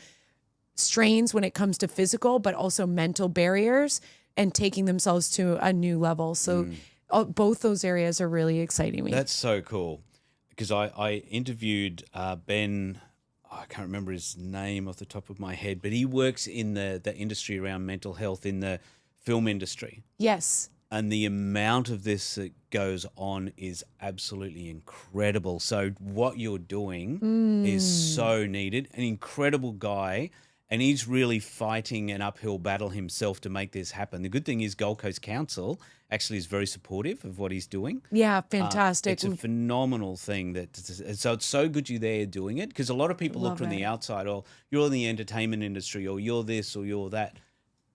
A: strains when it comes to physical, but also mental barriers and taking themselves to a new level. So both those areas are really exciting me.
B: That's so cool, because I interviewed Ben, I can't remember his name off the top of my head, but he works in the industry around mental health in the film industry.
A: Yes.
B: And the amount of this that goes on is absolutely incredible. So what you're doing is so needed. An incredible guy. And he's really fighting an uphill battle himself to make this happen. The good thing is Gold Coast Council actually is very supportive of what he's doing.
A: Yeah, fantastic.
B: It's a phenomenal thing. So it's so good you're there doing it, because a lot of people look from the outside, or you're in the entertainment industry, or you're this or you're that.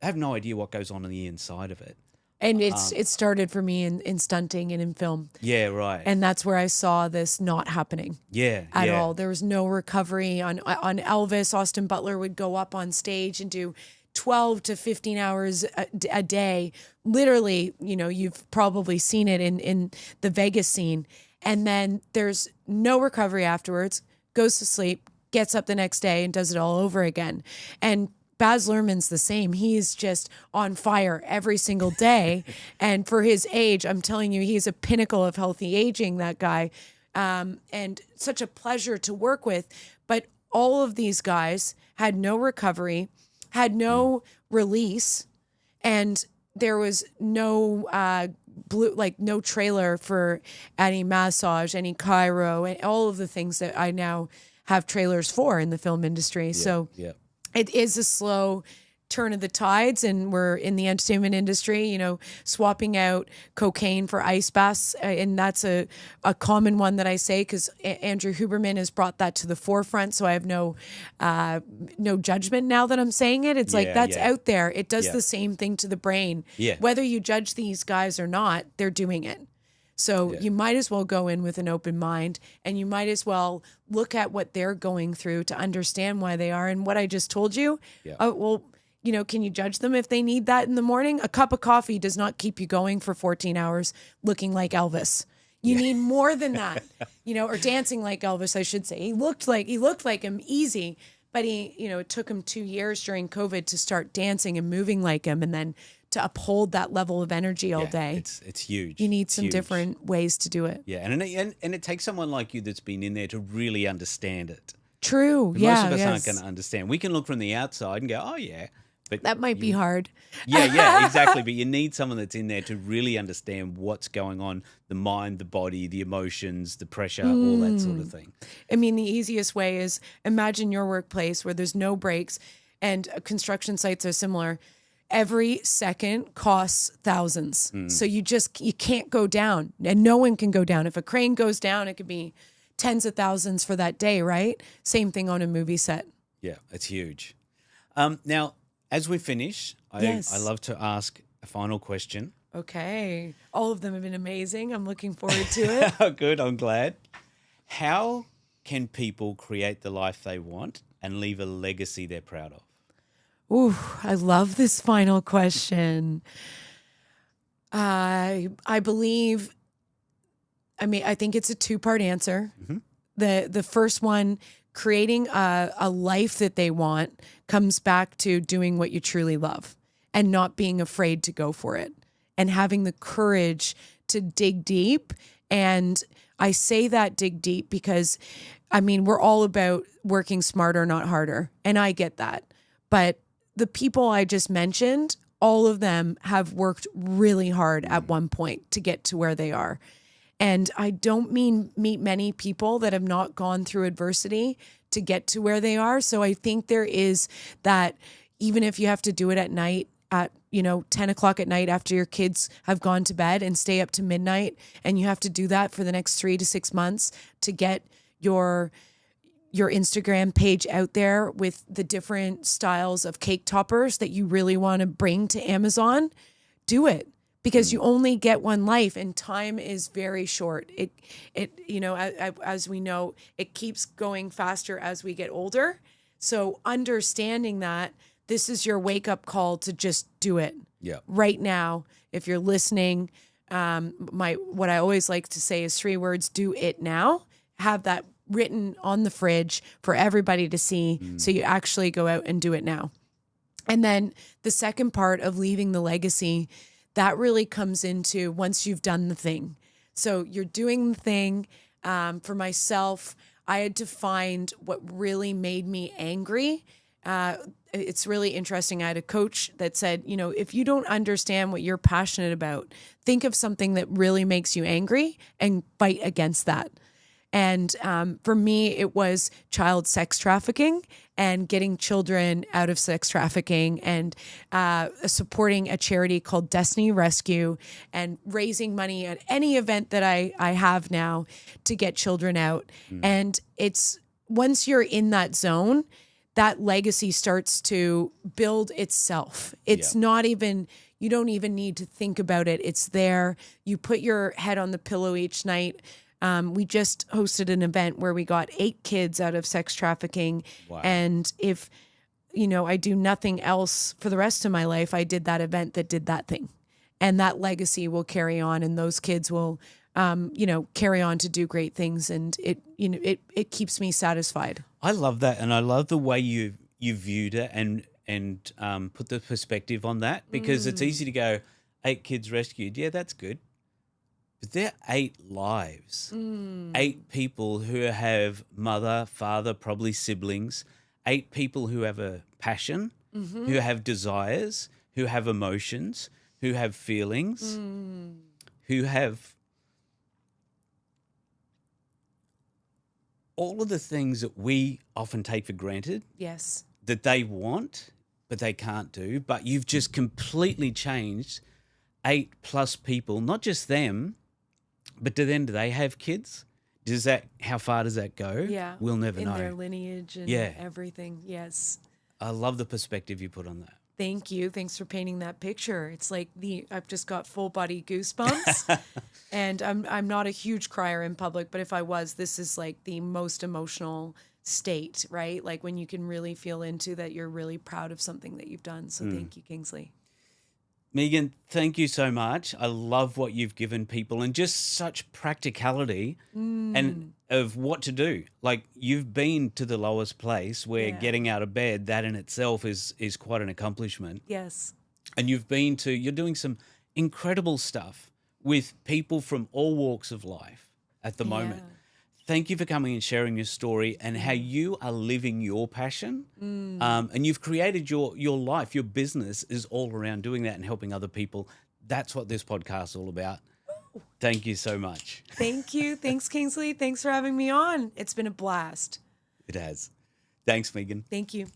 B: They have no idea what goes on the inside of it.
A: And it started for me in stunting and in film.
B: Yeah, right.
A: And that's where I saw this not happening. At all. There was no recovery on Elvis. Austin Butler would go up on stage and do 12 to 15 hours a day. Literally, you know, you've probably seen it in the Vegas scene. And then there's no recovery afterwards, goes to sleep, gets up the next day and does it all over again. And Baz Luhrmann's the same. He's just on fire every single day. And for his age, I'm telling you, he's a pinnacle of healthy aging, that guy. And such a pleasure to work with. But all of these guys had no recovery, had no release, and there was no no trailer for any massage, any chiro, and all of the things that I now have trailers for in the film industry. It is a slow turn of the tides, and we're in the entertainment industry, you know, swapping out cocaine for ice baths. And that's a common one that I say, because Andrew Huberman has brought that to the forefront. So I have no judgment now that I'm saying it. It's that's out there. It does the same thing to the brain. Whether you judge these guys or not, they're doing it. So you might as well go in with an open mind, and you might as well look at what they're going through to understand why they are. And what I just told you, well, you know, can you judge them if they need that in the morning? A cup of coffee does not keep you going for 14 hours looking like Elvis. You need more than that, you know, or dancing like Elvis, I should say. He looked like him easy, but it took him 2 years during COVID to start dancing and moving like him, and then to uphold that level of energy all day.
B: It's huge.
A: You need some different ways to do it.
B: Yeah, and it takes someone like you that's been in there to really understand it.
A: True.
B: Most of us aren't going to understand. We can look from the outside and go, oh yeah, But
A: That might be hard.
B: yeah, exactly. But you need someone that's in there to really understand what's going on, the mind, the body, the emotions, the pressure, all that sort of thing.
A: I mean, the easiest way is imagine your workplace where there's no breaks, and construction sites are similar. Every second costs thousands. So you can't go down, and no one can go down. If a crane goes down, it could be tens of thousands for that day, right? Same thing on a movie set.
B: Yeah, it's huge. Now, as we finish, I love to ask a final question.
A: Okay. All of them have been amazing. I'm looking forward to it.
B: Oh, good. I'm glad. How can people create the life they want and leave a legacy they're proud of?
A: Ooh, I love this final question. I believe, I think it's a two-part answer. The first one, creating a life that they want, comes back to doing what you truly love and not being afraid to go for it and having the courage to dig deep. And I say that dig deep because, we're all about working smarter, not harder. And I get that. But the people I just mentioned, all of them have worked really hard at one point to get to where they are. And I don't meet many people that have not gone through adversity to get to where they are. So I think there is that, even if you have to do it at night at 10 o'clock at night after your kids have gone to bed and stay up to midnight, and you have to do that for the next 3 to 6 months to get your Instagram page out there with the different styles of cake toppers that you really want to bring to Amazon, do it. Because you only get one life, and time is very short. As we know, it keeps going faster as we get older. So understanding that, this is your wake up call to just do it.
B: Yeah.
A: Right now, if you're listening, what I always like to say is 3 words: do it now. Have that written on the fridge for everybody to see, so you actually go out and do it now. And then the second part of leaving the legacy, that really comes into once you've done the thing. So you're doing the thing. For myself, I had to find what really made me angry. It's really interesting. I had a coach that said, if you don't understand what you're passionate about, think of something that really makes you angry and fight against that. And for me, it was child sex trafficking and getting children out of sex trafficking, and supporting a charity called Destiny Rescue, and raising money at any event that I have now to get children out. And it's once you're in that zone, that legacy starts to build itself. It's not even, you don't even need to think about it. It's there. You put your head on the pillow each night. We just hosted an event where we got 8 kids out of sex trafficking. Wow. And if, I do nothing else for the rest of my life, I did that event that did that thing. And that legacy will carry on, and those kids will, carry on to do great things. And it keeps me satisfied.
B: I love that. And I love the way you viewed it and put the perspective on that, because it's easy to go, 8 kids rescued. Yeah, that's good. But they're 8 lives, 8 people who have mother, father, probably siblings, 8 people who have a passion, who have desires, who have emotions, who have feelings, who have all of the things that we often take for granted.
A: Yes.
B: That they want, but they can't do. But you've just completely changed 8+ people, not just them, but do they have kids? How far does that go?
A: Yeah.
B: We'll never know.
A: In their lineage and everything. Yes.
B: I love the perspective you put on that.
A: Thank you. Thanks for painting that picture. It's like I've just got full body goosebumps. And I'm not a huge crier in public, but if I was, this is like the most emotional state, right? Like when you can really feel into that you're really proud of something that you've done. So thank you, Kingsley.
B: Megan, thank you so much. I love what you've given people, and just such practicality and of what to do. Like, you've been to the lowest place where getting out of bed, that in itself is quite an accomplishment.
A: Yes.
B: And you're doing some incredible stuff with people from all walks of life at the moment. thank you for coming and sharing your story and how you are living your passion. And you've created your life, your business is all around doing that and helping other people. That's what this podcast is all about. Thank you so much.
A: Thank you. Thanks, Kingsley. Thanks for having me on. It's been a blast.
B: It has. Thanks, Megan.
A: Thank you.